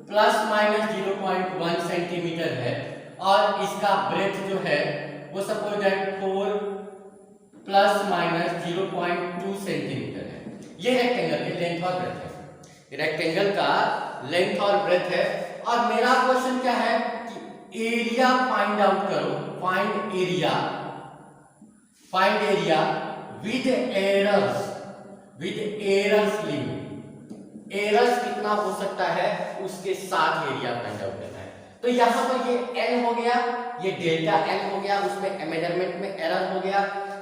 S1: प्लस माइनस 0.1 सेंटीमीटर है और इसका ब्रेथ जो है वो suppose that 4 plus minus 0.2 centimetre है। ये रेक्टेंगल की लेंथ और ब्रेथ है, रेक्टेंगल का लेंथ और ब्रेथ है। और मेरा क्वेश्चन क्या है कि एरिया फाइंड आउट करो, find area with errors limit. Errors कितना हो सकता है उसके साथ एरिया फाइंड आउट करना है। तो यहाँ पर ये एल हो गया, ये डेल्टा एल हो गया, उसमें मेजरमेंट में एरर हो गया,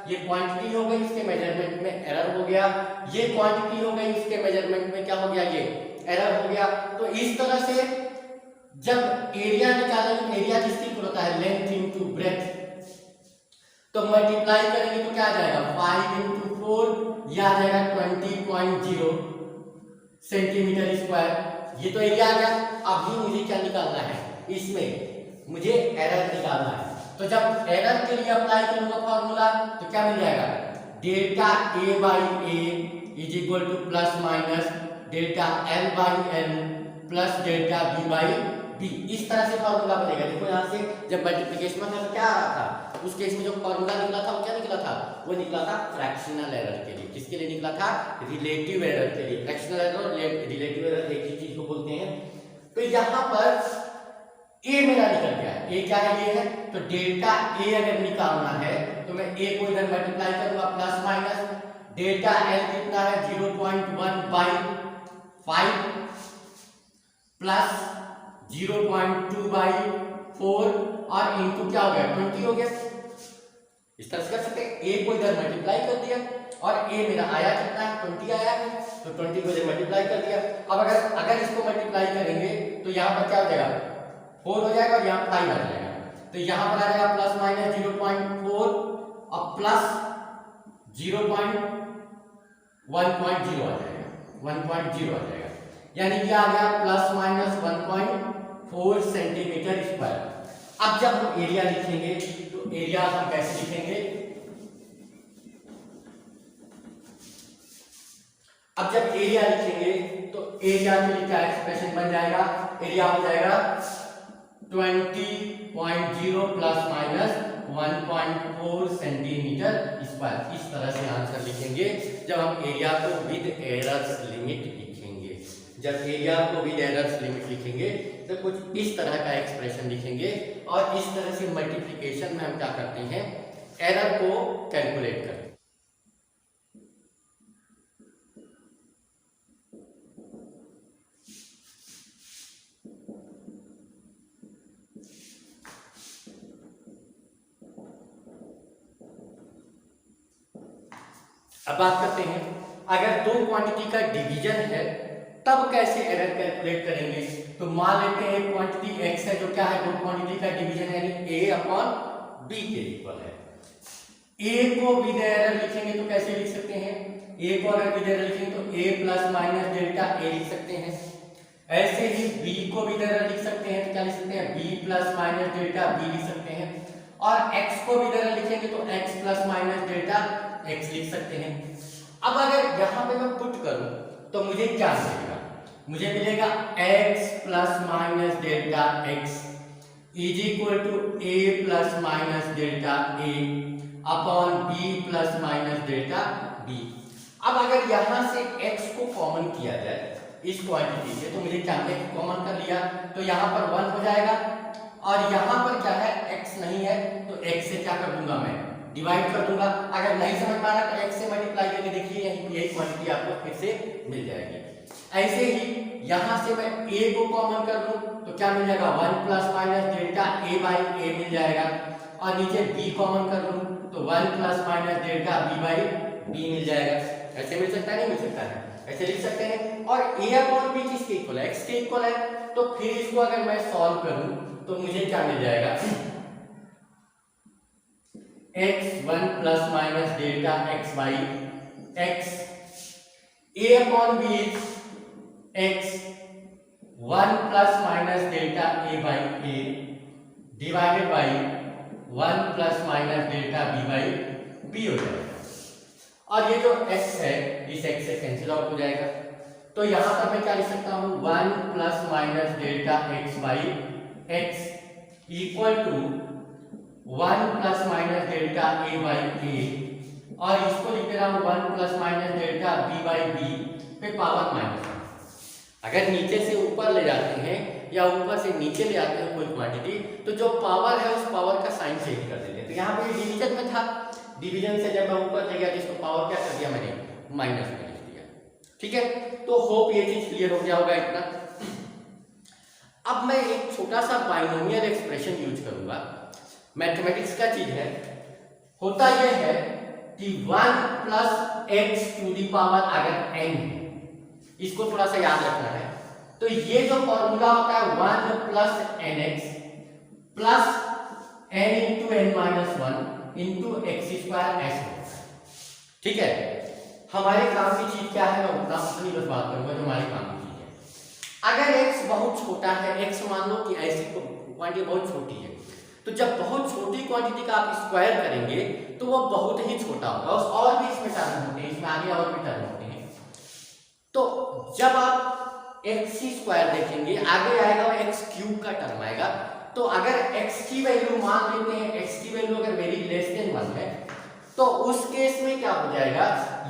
S1: ये क्वांटिटी हो गई, इसके मेजरमेंट में एरर हो गया, ये क्वांटिटी हो गई, इसके मेजरमेंट में क्या हो गया, ये एरर हो गया। तो इस तरह से जब एरिया निकालेंगे, एरिया किसकी इक्वल होता है, लेंथ इनटू ब्रेथ, तो मल्टीप्लाई करेंगे तो क्या आ जाएगा 5 इंटू 4, यह आ जाएगा 20.0 सेंटीमीटर स्क्वायर। ये तो एरिया आ गया। अभी मुझे क्या निकालना है, इसमें मुझे एरर निकालना है। तो जब एरर के लिए अप्लाई करूंगा फॉर्मूला तो क्या मिल जाएगा, delta A by A is equal to plus minus delta L by L plus delta B by B. इस तरह से फॉर्मूला बनेगा। देखो यहाँ से जब मल्टीप्लिकेशन में क्या आ रहा था, उस केस में जो फॉर्मूला निकला था वो क्या निकला था, वो निकला था फ्रैक्शनल एरर के लिए। किसके लिए निकला था, रिलेटिव एरर के लिए। फ्रैक्शनल एरर और रिलेटिव एरर एक ही चीज को बोलते हैं। तो यहाँ पर ए मेरा निकल गया है, ए क्या है, ये है। तो डेल्टा ए अगर निकालना है तो मैं ए को इधर मल्टीप्लाई करूंगा प्लस माइनस, डेल्टा एल कितना है 0.1 बाई 5 प्लस 0.2 बाई 4 और इनटू क्या हो गया 20 हो गया। इस तरह से कर सकते हैं, ए को इधर मल्टीप्लाई कर दिया और ए मेरा आया कितना है 20 आया है, तो 20 को इधर मल्टीप्लाई कर दिया। अब अगर इसको मल्टीप्लाई करेंगे तो यहाँ पर क्या हो जाएगा 4 हो जाएगा और यहाँ 5 आ जाएगा। तो यहाँ पर आ जाएगा प्लस माइनस 0.4 और प्लस 0.1.0 आ जाएगा, 1.0 आ जाएगा, यानी कि आ गया प्लस माइनस 1.4 सेंटीमीटर स्क्वायर। अब जब हम एरिया लिखेंगे तो एरिया हम कैसे लिखेंगे, अब जब एरिया लिखेंगे तो एरिया के लिए क्या एक्सप्रेशन बन जाएगा, एरिया हो जाएगा 20.0 प्लस माइनस 1.4 सेंटीमीटर स्क्वायर। इस तरह से आंसर लिखेंगे जब हम एरिया को विद एरर्स लिमिट लिखेंगे। जब एरिया को विद एरर्स लिमिट लिखेंगे तो कुछ इस तरह का एक्सप्रेशन लिखेंगे और इस तरह से मल्टीप्लिकेशन में हम क्या करते हैं, एरर को कैलकुलेट करते हैं। अब बात करते हैं, अगर दो क्वांटिटी का डिवीजन है तब कैसे एरर कैलकुलेट करेंगे। तो मान लेते हैं एक क्वांटिटी x है जो क्या है, दो क्वांटिटी का डिवीजन यानी a अपॉन b के इक्वल है। a को विद एरर लिखेंगे तो कैसे लिख सकते हैं, a को अगर विद एरर लिखेंगे तो a plus minus delta a लिख सकते हैं। ऐसे ही b को विद एरर लिख सकते हैं तो क्या लिख सकते हैं, b plus minus delta b लिख सकते हैं। और x को भी इधर लिखेंगे तो x plus minus delta x लिख सकते हैं। अब अगर यहाँ पे मैं पुट करूं तो मुझे क्या मिलेगा? मुझे मिलेगा x plus minus delta x is equal to a plus minus delta a upon b plus minus delta b। अब अगर यहाँ से x को कॉमन किया जाए इस क्वांटिटी से तो मुझे क्या मिलेगा? कॉमन कर लिया तो यहाँ पर 1 हो जाएगा और यहाँ पर क्या है? x नहीं है तो x से क्या कर दूंगा? मैं डिवाइड कर दूंगा। अगर नहीं समझ पा रहा तो x से मल्टीप्लाई करके देखिए यही क्वांटिटी आपको फिर से मिल जाएगी। ऐसे ही यहाँ से मैं a को कॉमन कर लूं तो क्या मिल जाएगा? 1 plus minus delta a by a मिल जाएगा और नीचे b कॉमन कर लूं तो 1 plus minus delta b by b मिल जाएगा। ऐसे मिल सकता है? नहीं मिल सकता है? ऐसे लिख सकते हैं। और a अपॉन b किसके इक्वल है? x के इक्वल है। तो फिर इसको अगर मैं सॉल्व करूं तो मुझे क्या मिल जाएगा? x 1 plus minus delta x by x a upon b is x 1 plus minus delta a by a divided by 1 plus minus delta b by b हो जाएगा। और ये जो x है इस x से कैंसिल आउट हो जाएगा तो यहाँ पर मैं क्या लिख सकता हूँ? 1 plus minus delta x by x equal to 1 plus minus delta a by a और इसको लिख रहा हूँ 1 plus minus delta b by b पे पावर माइनस। अगर नीचे से ऊपर ले जाते हैं या ऊपर से नीचे ले आते हैं कोई क्वांटिटी तो जो पावर है उस पावर का साइन चेंज कर देते हैं। तो यहाँ पे डिवीजन में था, डिवीजन से जब मैं ऊपर ले गया तो इसको पावर क्या कर दिया? मैंने माइनस में लिख दिया। ठीक है, तो होप ये चीज क्लियर हो गया होगा इतना। अब मैं एक छोटा सा बाइनोमियल एक्सप्रेशन यूज करूंगा। मैथमेटिक्स का चीज है, होता यह है कि 1 plus X to the power अगर n है, इसको थोड़ा सा याद रखना है। तो ये जो फॉर्मूला होता है 1 plus N X plus n into N minus 1 into X square S होता है। ठीक है, हमारे काम की चीज क्या है? मैं अपनी बस बात करूंगा जो हमारे काम की चीज है। अगर x बहुत छोटा है, x मान लो कि ऐसी क्वांटिटी बहुत छोटी है, तो जब बहुत छोटी क्वांटिटी का आप स्क्वायर करेंगे तो वो बहुत ही छोटा होगा। और भी इसमें टर्म होते हैं, इसमें आगे और भी टर्म होते हैं। तो जब आप एक्स स्क्वायर देखेंगे आगे आएगा वो एक्स क्यूब का टर्म आएगा। तो अगर x की वैल्यू मान लेते हैं, x की वैल्यू अगर वेरी लेस देन 1 है तो उस केस में क्या हो जाएगा?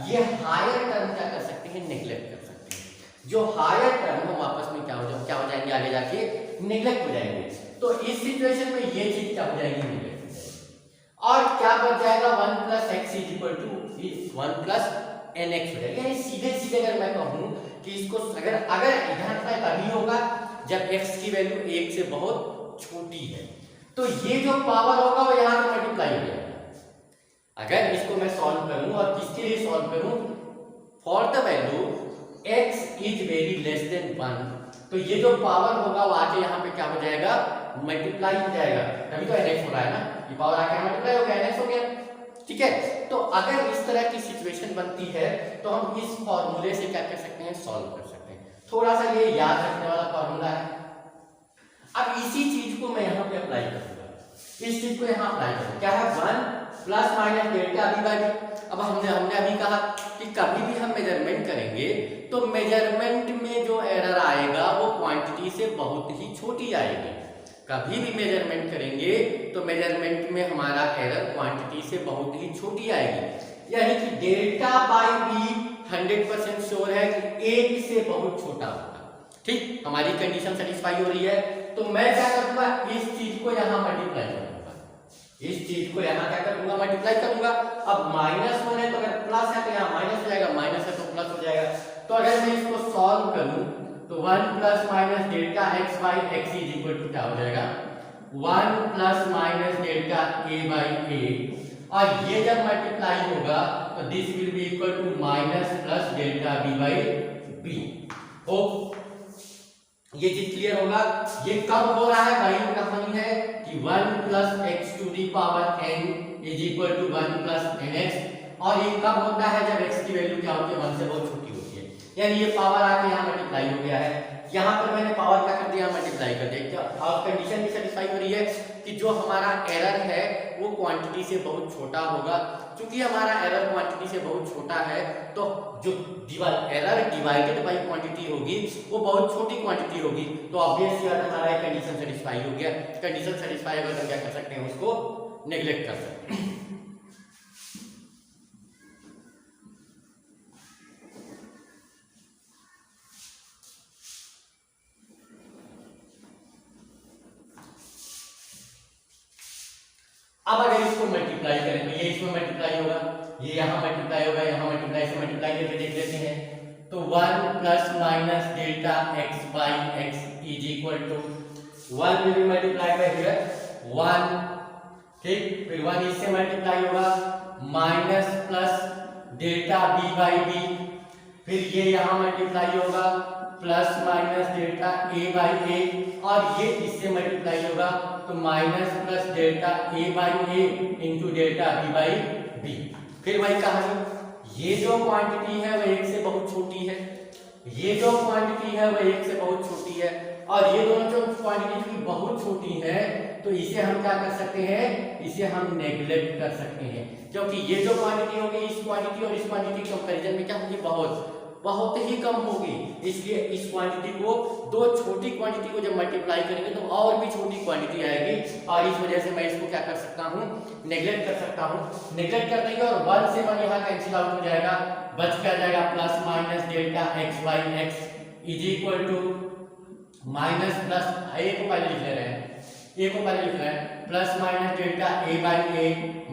S1: ये हायर टर्म क्या कर सकते हैं? नेग्लेक्ट कर सकते हैं। जो हायर टर्म हम आपस में क्या हो जाएंगे? आगे जाके नेग्लेक्ट हो जाएंगे। तो इस सिचुएशन में ये चीज क्या हो जाएगी? नेग्लेक्ट हो जाएगी। और क्या बच जाएगा? 1 plus X is equal to 1 plus N X हो जाएगा। यानी सीधे सीधे अगर मैं कहूँ कि इसको अगर इधर पे तभी होगा जब x की वैल्यू 1 से बहुत छोटी है, तो ये जो पावर होगा वो यहाँ से मल्टीप्लाई हो जाएगा। अगर इसको मैं सॉल्व करूं और किसके लिए सॉल्व करूं? For the value x is very less than 1, तो ये जो पावर होगा वो आके यहाँ पे क्या हो जाएगा? मल्टीप्लाई हो जाएगा। तभी तो nx हो रहा है ना, ये पावर आके मल्टीप्लाई हो गया, nx हो गया। ठीक है, तो अगर इस तरह की सिचुएशन बनती है तो हम इस फॉर्मूले से क्या कर सकते हैं? सॉल्व कर सकते हैं। थोड़ा सा ये याद रखने वाला फॉर्मूला है। अब इसी चीज को मैं यहाँ पे अप्लाई करूंगा, इस चीज को यहाँ अप्लाई करूंगा। क्या है? 1 plus minus delta b by b। अब हमने अभी कहा कि कभी भी हम मेजरमेंट करेंगे तो मेजरमेंट में जो एरर आएगा वो क्वांटिटी से बहुत ही छोटी आएगी। कभी भी मेजरमेंट करेंगे तो मेजरमेंट में हमारा एरर क्वांटिटी से बहुत ही छोटी आएगी। यानी कि डेल्टा बाई बी 100% श्योर है कि 1 से बहुत छोटा होगा। ठीक, हमारी कंडीशन सेटिस्फाई हो रही है। तो मैं क्या करूंगा? इस चीज को यहाँ मल्टीप्लाई करूंगा, इस चीज को यहाँ क्या करूंगा? मल्टीप्लाई करूंगा। अब -1 है तो अगर प्लस है तो यहाँ माइनस हो जाएगा, माइनस है तो प्लस हो जाएगा। तो अगर मैं इसको सॉल्व करूं तो 1 plus minus delta x by x is equal to क्या हो जाएगा? 1 plus minus delta a by a, और ये जब मल्टीप्लाई होगा तो this will be equal to minus plus delta b by b। हो ये चीज क्लियर होगा? ये कब हो रहा है? वही कहानी है कि 1 plus X to the power n is equal to 1 plus nx। और ये कब होता है? जब x की वैल्यू क्या होती है? 1 से बहुत छोटी होती है। यानी ये पावर आके यहाँ मल्टीप्लाई हो गया है। यहाँ पर मैंने पावर क्या कर दिया, मल्टीप्लाई कर दिया क्या, और कंडीशन भी सेटिस्फाई हो रही है कि जो हमारा एरर है वो क्वांटिटी से बहुत छोटा होगा। क्योंकि हमारा एरर क्वांटिटी से बहुत छोटा है तो जो एरर डिवाइडेड बाई क्वांटिटी होगी वो बहुत छोटी क्वांटिटी होगी, तो ऑब्वियसली हमारा कंडीशन सेटिस्फाई हो गया। कंडीशन सेटिस्फाई होगा तो क्या कर सकते हैं, उसको नेग्लेक्ट कर सकते हैं। अब अगर इसको मल्टीप्लाई करें तो ये इसमें मल्टीप्लाई होगा, ये यहाँ मल्टीप्लाई होगा, यहाँ मल्टीप्लाई से मल्टीप्लाई करके देख लेते हैं। तो 1 plus minus delta X by X is equal to 1 will be multiply by here 1, ठीक, फिर 1 इससे मल्टीप्लाई होगा minus plus delta B by B, फिर ये यहाँ मल्टीप्लाई होगा plus minus delta A by A, और ये इससे मल्टीप्लाई होगा तो minus plus delta A by A into delta B by B. फिर वही कहानी, ये जो क्वांटिटी है वह एक से बहुत छोटी है, ये जो क्वांटिटी है वह एक से बहुत छोटी है, और ये दोनों जो क्वांटिटी की बहुत छोटी है तो इसे हम क्या कर सकते हैं, इसे हम नेग्लेक्ट कर सकते हैं, क्योंकि ये जो क्वांटिटी होगी इस क्वांटिटी और इस क्वांटिटी कंपैरिजन में क्या होगी, बहुत ही कम होगी। इसलिए इस क्वांटिटी को, दो छोटी क्वांटिटी को जब मल्टीप्लाई करेंगे तो और भी छोटी क्वांटिटी आएगी, और इस वजह से मैं इसको क्या कर सकता हूँ, नेग्लेक्ट कर सकता हूँ। नेग्लेक्ट कर देंगे और 1 से 1 यहाँ कैंसिल आउट हो जाएगा, बच क्या जाएगा plus minus delta X by X is equal to minus plus, A को पहले लिख ले रहे हैं, ए को पहले लिख रहे हैं, plus minus delta A by A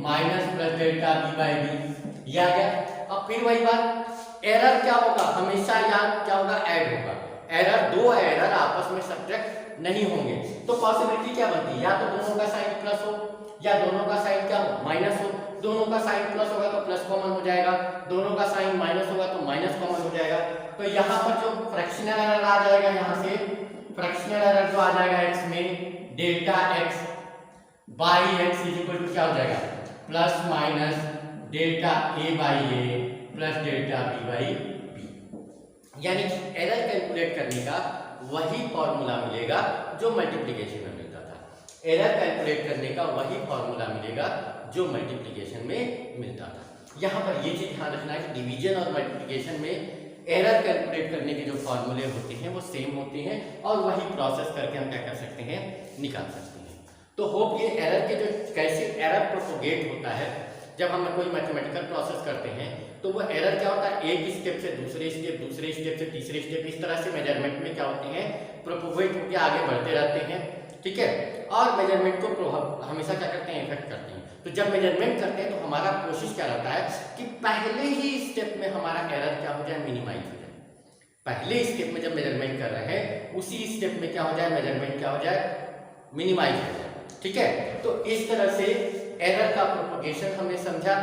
S1: minus plus delta B by B, ये आ गया। अब फिर वही बात, एरर क्या होगा, हमेशा याद क्या होगा, ऐड होगा। एरर, दो एरर आपस में सब्ट्रैक्ट नहीं होंगे, तो पॉसिबिलिटी क्या बनती है, या तो दोनों का साइन प्लस हो या दोनों का साइन क्या हो, माइनस हो। दोनों का साइन प्लस होगा तो प्लस कॉमन हो जाएगा, दोनों का साइन माइनस होगा तो माइनस कॉमन हो जाएगा। तो यहाँ पर जो फ्रैक्शनल एरर आ जाएगा, यहाँ से फ्रैक्शनल एरर जो आ जाएगा एक्स में, delta X by X is equal to क्या हो जाएगा, plus minus delta A by A plus delta B by B. यानी कि एरर कैलकुलेट करने का वही फॉर्मूला मिलेगा जो मल्टीप्लिकेशन में मिलता था। एरर कैलकुलेट करने का वही फॉर्मूला मिलेगा जो मल्टीप्लिकेशन में मिलता था। यहाँ पर ये चीज ध्यान रखना है कि डिवीजन और मल्टीप्लिकेशन में एरर कैलकुलेट करने के जो फॉर्मूले होते हैं वो सेम होते हैं, और वही प्रोसेस करके हम क्या कर सकते हैं, निकाल सकते हैं। तो होप ये एरर के जो कैसे एरर प्रोपोगेट होता है, जब हम कोई मैथमेटिकल प्रोसेस करते हैं तो वो एरर क्या होता है, एक स्टेप से दूसरे स्टेप, दूसरे स्टेप से तीसरे स्टेप, इस तरह से मेजरमेंट में क्या होते हैं, प्रोपोगेट होकर आगे बढ़ते रहते हैं, ठीक है। और मेजरमेंट को हमेशा क्या करते हैं, इफेक्ट करते हैं। तो जब मेजरमेंट करते हैं तो हमारा कोशिश क्या रहता है कि पहले ही स्टेप में हमारा एरर क्या हो जाए, मिनिमाइज हो जाए। पहले स्टेप में जब मेजरमेंट कर रहे हैं उसी स्टेप में क्या हो जाए, मेजरमेंट क्या हो जाए, मिनिमाइज हो जाए, ठीक है। तो इस तरह से एरर का प्रोपोगेशन हमने समझा।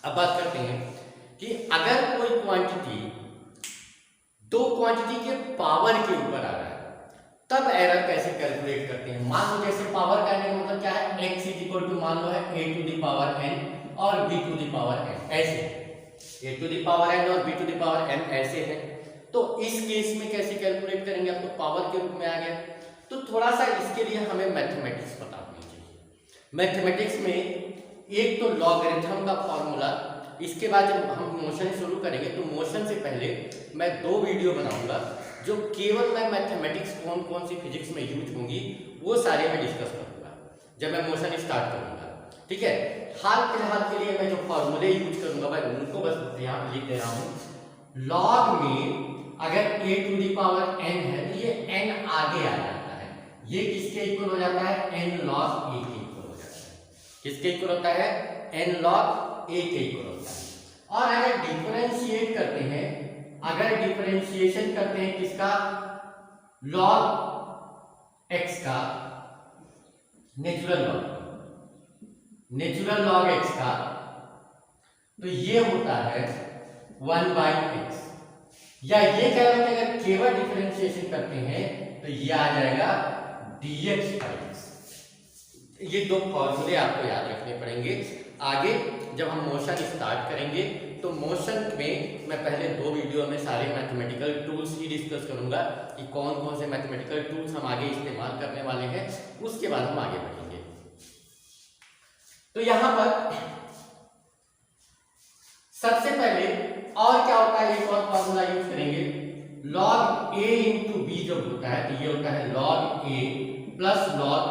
S1: अब बात करते हैं कि अगर कोई क्वांटिटी दो क्वांटिटी के पावर के ऊपर आ रहा है तब एरर कैसे कैलकुलेट करते हैं। मान लो जैसे पावर का मतलब क्या है, x इज इक्वल टू मान लो है a to the power n और b to the power n, ऐसे a to the power n और b to the power n ऐसे है। तो इस केस में कैसे कैलकुलेट करेंगे, आपको पावर के रूप में आ गया। तो थोड़ा सा इसके लिए हमें मैथमेटिक्स पता होनी चाहिए। मैथमेटिक्स में एक तो लॉगरिथम का फॉर्मूला, इसके बाद जब हम मोशन शुरू करेंगे तो मोशन से पहले मैं 2 वीडियो बनाऊंगा जो केवल मैं मैथमेटिक्स कौन कौन सी फिजिक्स में यूज होंगी वो सारे मैं डिस्कस करूंगा जब मैं मोशन स्टार्ट करूंगा, ठीक है। हाल फिलहाल के लिए मैं जो फॉर्मूले यूज करूंगा मैं उनको बस यहाँ लिख दे रहा हूँ। लॉग में अगर a to the power n है तो ये n आगे आ जाता है, ये किसके इक्वल हो जाता है, n log a के इक्वल हो जाता है। किसके इक्वल होता है, n log a के इक्वल होता है। और अगर डिफरेंशिएट करते हैं, अगर डिफरेंशिएशन करते हैं किसका, log x का, नेचुरल लॉग x का, तो ये होता है 1/x। या ये कह रहे हैं अगर केवल डिफरेंशिएशन करते हैं तो ये आ जाएगा dx/x। ये 2 फॉर्मूले आपको याद रखने पड़ेंगे आगे जब हम मोशन स्टार्ट करेंगे तो मोशन में मैं पहले 2 वीडियो में सारे मैथमेटिकल टूल्स ही डिस्कस करूंगा कि कौन कौन से मैथमेटिकल टूल्स हम आगे इस्तेमाल करने वाले हैं, उसके बाद हम आगे बढ़ेंगे। तो यहां पर सबसे पहले और क्या होता है, एक और फॉर्मूला यूज करेंगे, log a इंटू बी जब होता है तो ये होता है log a plus log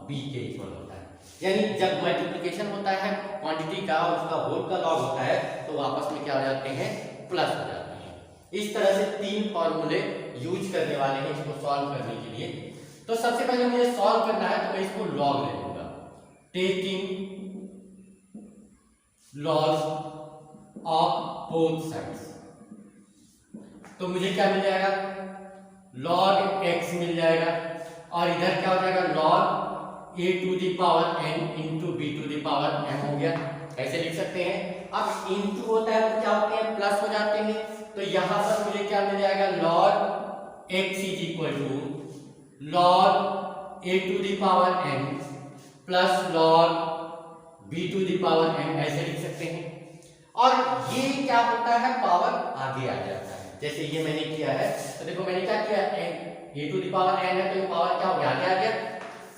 S1: b के इक्वल होता है। यानी जब मल्टीप्लिकेशन होता है क्वांटिटी का और उसका होल का लॉग होता है तो आपस में क्या हो जाते हैं, प्लस हो जाते हैं। इस तरह से 3 फॉर्मूले यूज करने वाले हैं इसको सॉल्व करने के लिए। तो सबसे पहले मुझे सॉल्व करना है तो मैं इसको लॉग ले लूंगा, taking log of both sides. तो मुझे क्या मिल जाएगा, log x मिल जाएगा और इधर क्या हो जाएगा log a to the power n into b to the power m हो गया। ऐसे लिख सकते हैं। अब इंटू होता है तो क्या होते हैं, प्लस हो जाते हैं। तो यहां पर मुझे क्या मिल जाएगा, log x is equal to log a to the power n plus log b to the power m, ऐसे लिख सकते हैं। और ये क्या होता है, पावर आगे आ जाता है। जैसे ये मैंने किया है तो देखो मैंने क्या किया, a to the power n है तो ये पावर क्या हो गया, आगे आ गया।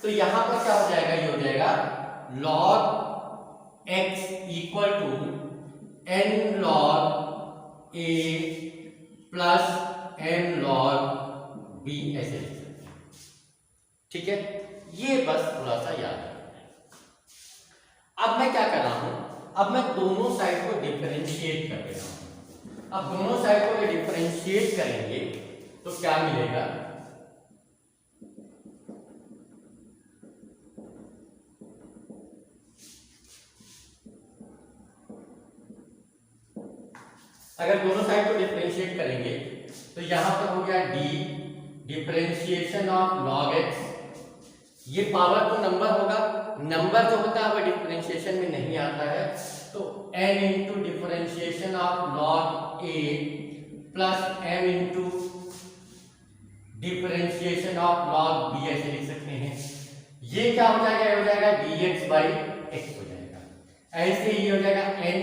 S1: तो यहां पर क्या हो जाएगा, ये हो जाएगा log x equal to n log a plus n log b, ऐसे लिख सकते हैं। ठीक है, ये बस थोड़ा सा याद रखना है। अब मैं क्या कर रहा हूं, अब मैं दोनों साइड को डिफरेंशिएट कर रहा हूं। अब दोनों साइड को डिफरेंशिएट करेंगे तो क्या मिलेगा, अगर दोनों साइड को डिफरेंशिएट करेंगे तो यहां पर हो गया d differentiation of log x। ये पावर तो नंबर होगा, नंबर जो होता है वो डिफरेंशिएशन में नहीं आता है, तो n into differentiation of log a plus m into differentiation of log b, ऐसे लिख सकते हैं। ये क्या हो जाएगा, हो जाएगा dx बाई x हो जाएगा। ऐसे ही हो जाएगा n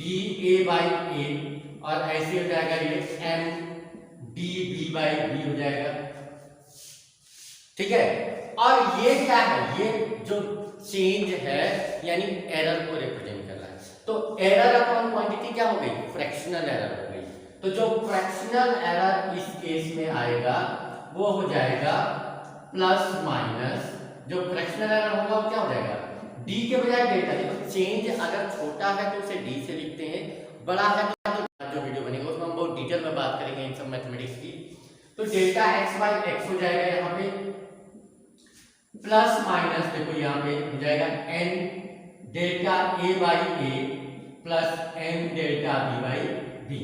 S1: dA बाई a और ऐसे हो जाएगा ये m dB बाई b हो जाएगा। ठीक है, और ये क्या है, ये जो चेंज है यानी एरर को रिप्रेजेंट कर रहा है। तो एरर अपॉन क्वांटिटी क्या हो गई, फ्रैक्शनल एरर हो गई। तो जो फ्रैक्शनल एरर इस केस में आएगा वो हो जाएगा प्लस माइनस, जो फ्रैक्शनल एरर होगा वो क्या हो जाएगा, d के बजाय डेल्टा। देखो चेंज अगर छोटा है तो उसे d से लिखते हैं, बड़ा है तो जो वीडियो बनेगा उसमें हम बहुत डिटेल में बात करेंगे इन सब मैथमेटिक्स की। तो डेल्टा x बाई x हो जाएगा यहाँ पे, प्लस माइनस देखो यहाँ पे हो जाएगा n delta a by a plus n delta b by b।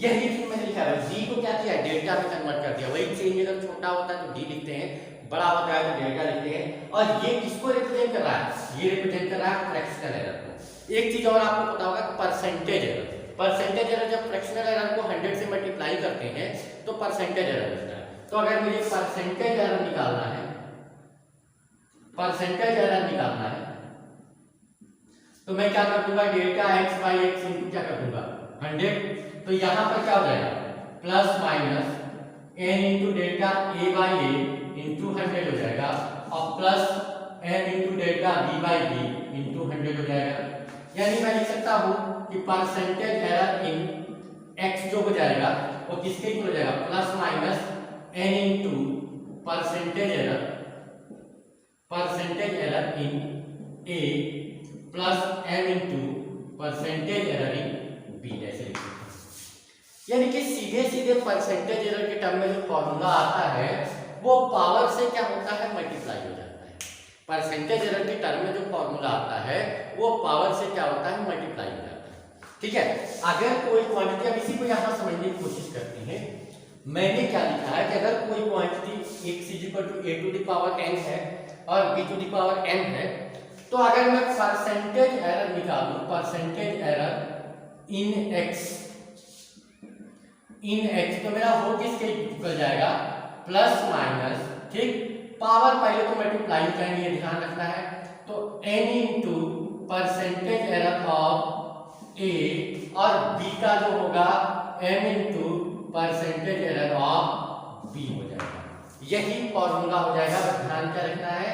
S1: यही चीज मैंने लिखा है, d को क्या किया, डेल्टा में कन्वर्ट कर दिया। वही चेंज अगर छोटा होता है तो d लिखते हैं, बड़ा होता है तो डेल्टा लिखते हैं। और ये किसको रिप्रेजेंट कर रहा है, ये रिप्रेजेंट कर रहा है फ्रैक्शनल एरर को। एक चीज और आपको पता होगा, परसेंटेज एरर। परसेंटेज एरर जब फ्रैक्शनल एरर को 100 से मल्टीप्लाई करते हैं तो परसेंटेज एरर मिलता है। तो अगर मुझे परसेंटेज एरर निकालना है, परसेंटेज एरर निकालना है तो मैं क्या कर दूंगा, delta x by x into क्या कर दूंगा 100। तो यहां पर क्या हो जाएगा, plus minus n into delta a by a into 100 हो जाएगा और plus n into delta b by b into 100 हो जाएगा। यानी मैं लिख सकता हूं कि परसेंटेज एरर इन x जो हो जाएगा वो किसके इक्वल हो जाएगा, plus minus n into percentage error in a plus m into percentage error in b, ऐसे लिख सकते हैं। यानी कि सीधे सीधे परसेंटेज एरर के टर्म में जो फॉर्मूला आता है वो पावर से क्या होता है, मल्टीप्लाई हो जाता है। परसेंटेज एरर के टर्म में जो फॉर्मूला आता है वो पावर से क्या होता है, मल्टीप्लाई हो जाता है। ठीक है, अगर कोई क्वांटिटी, अब इसी को यहां समझने की कोशिश करते हैं। मैंने क्या लिखा है कि अगर कोई quantity x is equal to a to the power n है और b to the power m है, तो अगर मैं परसेंटेज एरर निकालूं, परसेंटेज एरर इन x तो मेरा हो किसके इक्वल जाएगा, प्लस माइनस, ठीक, पावर पहले तो मल्टीप्लाई करेंगे, ये ध्यान रखना है। तो n into percentage error of A और बी का जो होगा m into percentage error of B हो जाएगा। यही फॉर्मूला हो जाएगा। बस ध्यान क्या रखना है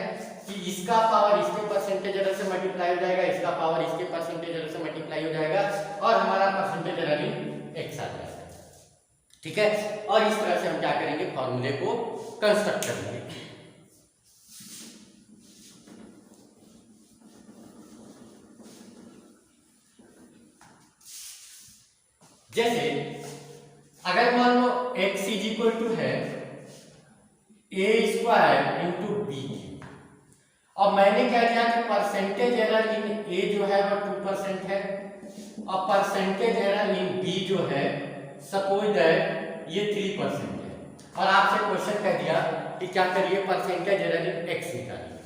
S1: कि इसका पावर इसके परसेंटेज एरर से मल्टीप्लाई हो जाएगा, इसका पावर इसके परसेंटेज एरर से मल्टीप्लाई हो जाएगा और हमारा परसेंटेज एरर x आ जाएगा। ठीक है, और इस तरह से हम क्या करेंगे, फॉर्मूले को कंस्ट्रक्ट करेंगे। जैसे अगर मान लो x इज इक्वल टू है a स्क्वायर इंटू बी, और मैंने क्या किया कि परसेंटेज एरर इन a जो है वो 2% है और परसेंटेज एरर इन b जो है सपोज दैट ये 3% है, और आपसे क्वेश्चन कह दिया कि क्या करिए परसेंटेज एरर इन x निकालिए।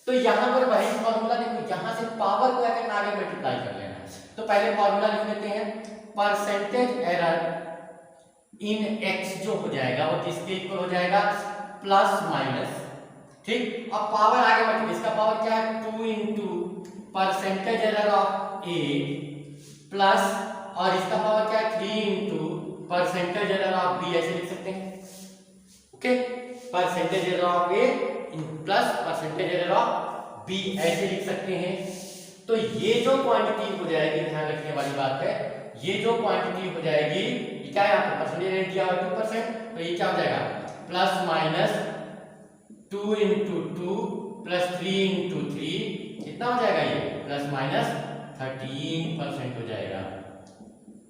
S1: तो यहाँ पर वही फॉर्मूला देखो, यहाँ से पावर को अगर आगे मल्टीप्लाई कर लेना है तो पहले फॉर्मूला लिख लेते हैं। परसेंटेज एरर इन x जो हो जाएगा वो किसके इक्वल हो जाएगा, प्लस माइनस, ठीक, और पावर आगे मल्टीप्लाई, इसका पावर क्या है 2 into percentage error of a plus, और इसका पावर क्या है 3 into percentage error of b, ऐसे लिख सकते हैं। Okay, percentage error of a plus percentage error of b ऐसे लिख सकते हैं। तो ये जो क्वांटिटी हो जाएगी, ध्यान रखने वाली बात है, ये जो क्वांटिटी हो जाएगी, ये क्या है, यहाँ पर परसेंटेज एरर दिया हुआ 2%, तो ये क्या हो जाएगा plus minus 2 into 2 plus 3 into 3, कितना हो जाएगा ये प्लस माइनस 13% हो जाएगा,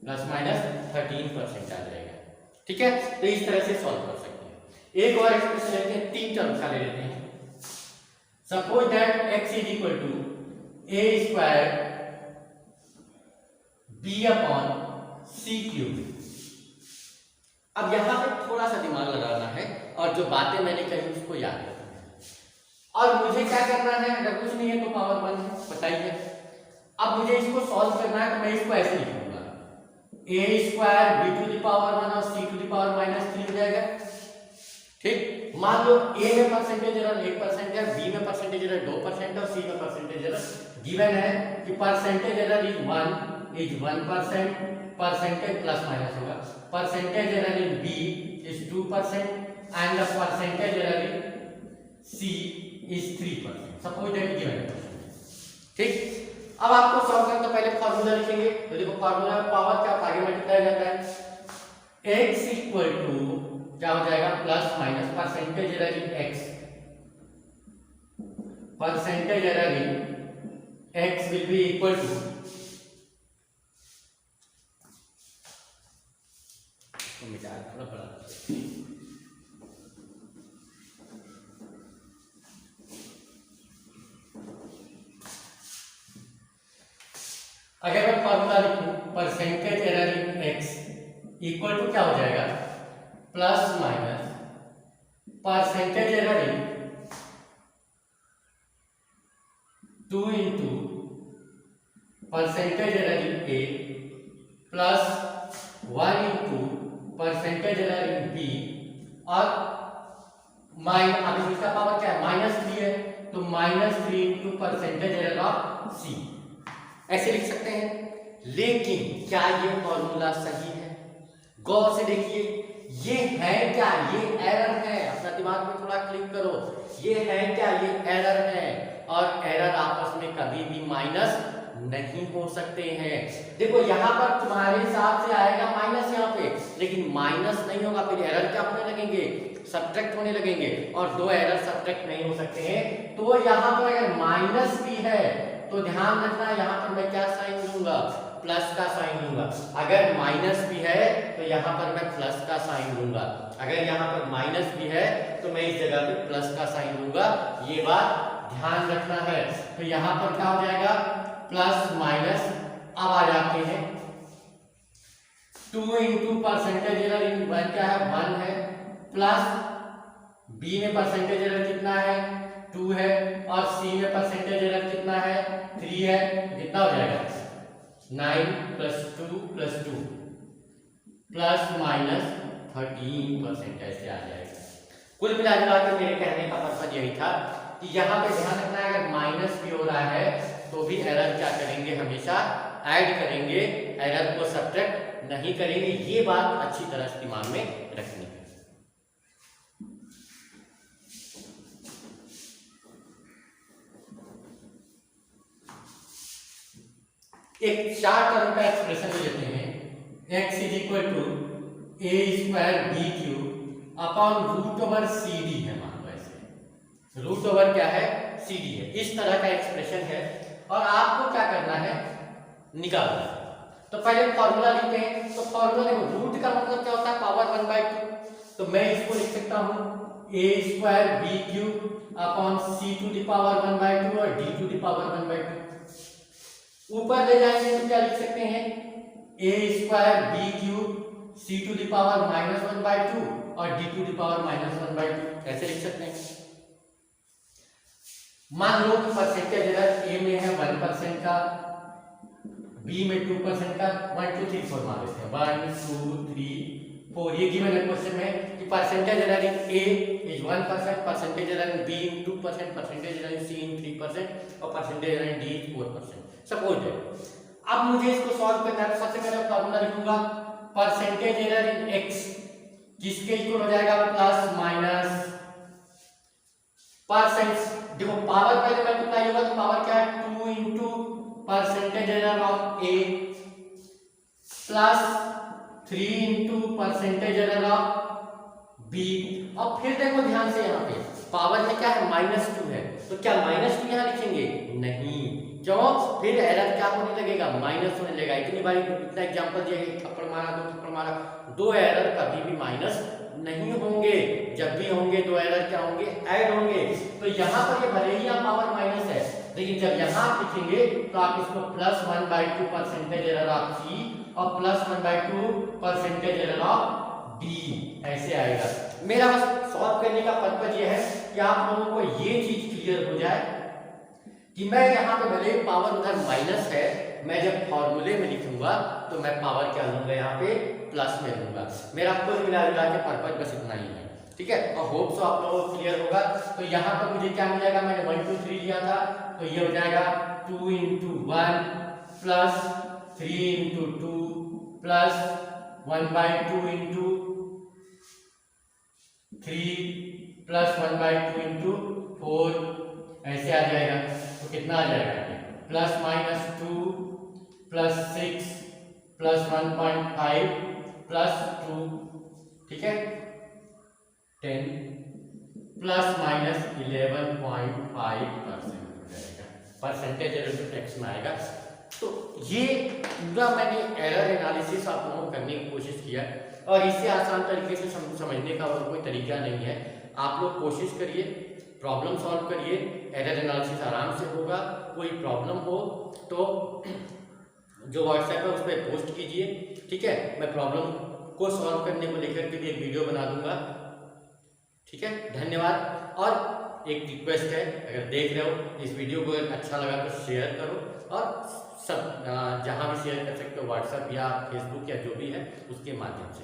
S1: प्लस माइनस 13% आ जाएगा। ठीक है, तो इस तरह से सॉल्व कर सकते हैं। एक और एक्सप्रेशन लेते हैं, 3 टर्म्स का ले लेते हैं। Suppose that x is equal to a square b upon c cube. अब यहां पे थोड़ा सा दिमाग लगाना है और जो बातें मैंने कही उसको याद रखना है, और मुझे क्या करना है, अगर कुछ नहीं है तो पावर 1 है, बताइए। अब मुझे इसको सॉल्व करना है तो मैं इसको ऐसे लिखूंगा, a square b to the power 1 और c to the power minus 3 हो जाएगा। ठीक, मान लो a में परसेंटेज एरर 1% है, b में परसेंटेज एरर 2% और c में परसेंटेज एरर गिवन है कि percentage error is 1%, percentage plus minus होगा, percentage error in b is 2% and the percentage error in c is 3%। Suppose that given है। ठीक, अब आपको सॉल्व करने तो पहले फार्मूला लिखेंगे। तो देखो फार्मूला में पावर क्या आगे मल्टीप्लाई हो जाता है, x इक्वल टू क्या हो जाएगा plus minus percentage error in x, percentage error in x will be equal to थोड़ा बड़ा, अगर मैं फॉर्मूला लिखूं percentage error in x equal to क्या हो जाएगा plus minus percentage error in 2 into percentage error in a plus 1 into percentage error in b, और अब इसका पावर क्या है -3 है, तो -3 into percentage error of c, ऐसे लिख सकते हैं। लेकिन क्या ये फॉर्मूला सही है? गौर से देखिए, ये है क्या, ये एरर है। अपना दिमाग में थोड़ा क्लिक करो, ये है क्या, ये एरर है, और एरर आपस में कभी भी माइनस नहीं हो सकते हैं। देखो यहाँ पर तुम्हारे हिसाब से आएगा माइनस यहाँ पे, लेकिन माइनस नहीं होगा, फिर एरर क्या होने लगेंगे, सब्ट्रैक्ट होने लगेंगे, और दो एरर सब्ट्रैक्ट नहीं हो सकते हैं। तो यहाँ पर अगर माइनस भी है तो ध्यान रखना, यहाँ पर मैं क्या साइन लूंगा, प्लस का साइन लूंगा। अगर माइनस भी है तो यहाँ पर मैं प्लस का साइन लूंगा, अगर यहाँ पर माइनस भी है तो मैं इस जगह पे प्लस का साइन लूंगा। ये बात ध्यान रखना है। तो यहाँ पर क्या हो जाएगा प्लस माइनस, अब आ जाते हैं 2 इंटू परसेंटेज एरर इन 1 क्या है 1 है, प्लस b में परसेंटेज एरर कितना है 2 है, और c में परसेंटेज एरर कितना है 3 है, कितना हो जाएगा 9 प्लस 2 प्लस 2 प्लस माइनस 13% ऐसे आ जाएगा। कुल मिलाकर मेरे कहने का मतलब यही था कि यहाँ पे ध्यान रखना है, अगर माइनस भी हो रहा है तो भी एरर क्या करेंगे, हमेशा ऐड करेंगे, एरर को सब्ट्रैक्ट नहीं करेंगे। ये बात अच्छी तरह से दिमाग में रखनी है। एक 4 टर्म का एक्सप्रेशन ले लेते हैं। x is equal to A square B Q upon root over C D है। मान लो ऐसे रूट ओवर क्या है, सी डी है। इस तरह का एक्सप्रेशन है और आपको क्या करना है, निकालना है। तो पहले फॉर्मूला लिखते हैं। तो फॉर्मूला देखो, रूट का मतलब क्या होता है, पावर 1/2। तो मैं इसको लिख सकता हूं A square B Q upon C to the power 1/2 और डी टू द पावर 1/2। ऊपर ले जाएंगे तो क्या लिख सकते हैं, A square B Q C to the power -1/2 और डी टू द पावर -1/2। ऐसे लिख सकते हैं। मान लो कि परसेंटेज एरर ए में है 1% का, बी में 2% का। 1 2 3 4 मान लेते हैं। 1 2 3 4 ये गिवन है क्वेश्चन में कि percentage error in A is 1%, percentage error in B in 2%, percentage error in C in 3% और percentage error in D in 4%। Suppose है। अब मुझे इसको सॉल्व करना है। सबसे पहले फॉर्मूला लिखूंगा, परसेंटेज एरर इन एक्स किसके इक्वल हो जाएगा, प्लस माइनस परसेंट। देखो पावर पहले मल्टीप्लाई होगा तो पावर क्या है, 2 into percentage error of A plus 3 into percentage error of B. और फिर देखो ध्यान से, यहाँ पे पावर में क्या है, -2 है। तो क्या -2 यहाँ लिखेंगे, नहीं, क्यों, फिर एरर क्या होने लगेगा, माइनस होने लगेगा। इतनी बार इतना एग्जांपल दिया, एक थप्पड़ मारा, दो थप्पड़ मारा, दो एरर कभी भी माइनस नहीं होंगे। जब भी होंगे दो एरर क्या होंगे, ऐड होंगे। तो यहाँ पर ये भले ही यहाँ पावर माइनस है, लेकिन जब यहाँ आप लिखेंगे तो आप इसको +1/2 परसेंटेज एरर ऑफ सी और +1/2 परसेंटेज एरर ऑफ डी ऐसे आएगा। मेरा बस सॉल्व करने का पर्पज ये है कि आप लोगों को ये चीज क्लियर हो जाए कि मैं यहाँ पे भले पावर उधर माइनस है, मैं जब फॉर्मूले में लिखूंगा तो मैं पावर क्या लूंगा, यहाँ पे प्लस में लूंगा। मेरा कुल मिला के पर्पज बस इतना ही है, ठीक है। और होप सो आप लोगों को क्लियर होगा। तो यहाँ पर मुझे क्या मिल जाएगा, मैंने 1 2 3 लिया था, तो ये हो जाएगा 2 into 1 plus 3 into 2 plus 1/2 into 3 plus 1/2 into 4 ऐसे आ जाएगा। तो कितना आ जाएगा, +-2 प्लस 6 प्लस 1.5 प्लस 2, ठीक है, 10 ±11.5% हो जाएगा। परसेंटेज एरर टैक्स में आएगा। तो ये पूरा मैंने एरर एनालिसिस आप लोगों को करने की कोशिश किया और इससे आसान तरीके से समझने का और कोई तरीका नहीं है। आप लोग कोशिश करिए, प्रॉब्लम सॉल्व करिए, एरर एनालिसिस आराम से होगा। कोई प्रॉब्लम हो तो जो व्हाट्सएप है उस पर पोस्ट कीजिए, ठीक है। मैं प्रॉब्लम को सॉल्व करने को लेकर के भी एक वीडियो बना दूंगा, ठीक है। धन्यवाद। और एक रिक्वेस्ट है, अगर देख रहे हो इस वीडियो को अच्छा लगा तो शेयर करो और सब जहाँ भी शेयर कर सकते हो, व्हाट्सएप या फेसबुक या जो भी है उसके माध्यम से।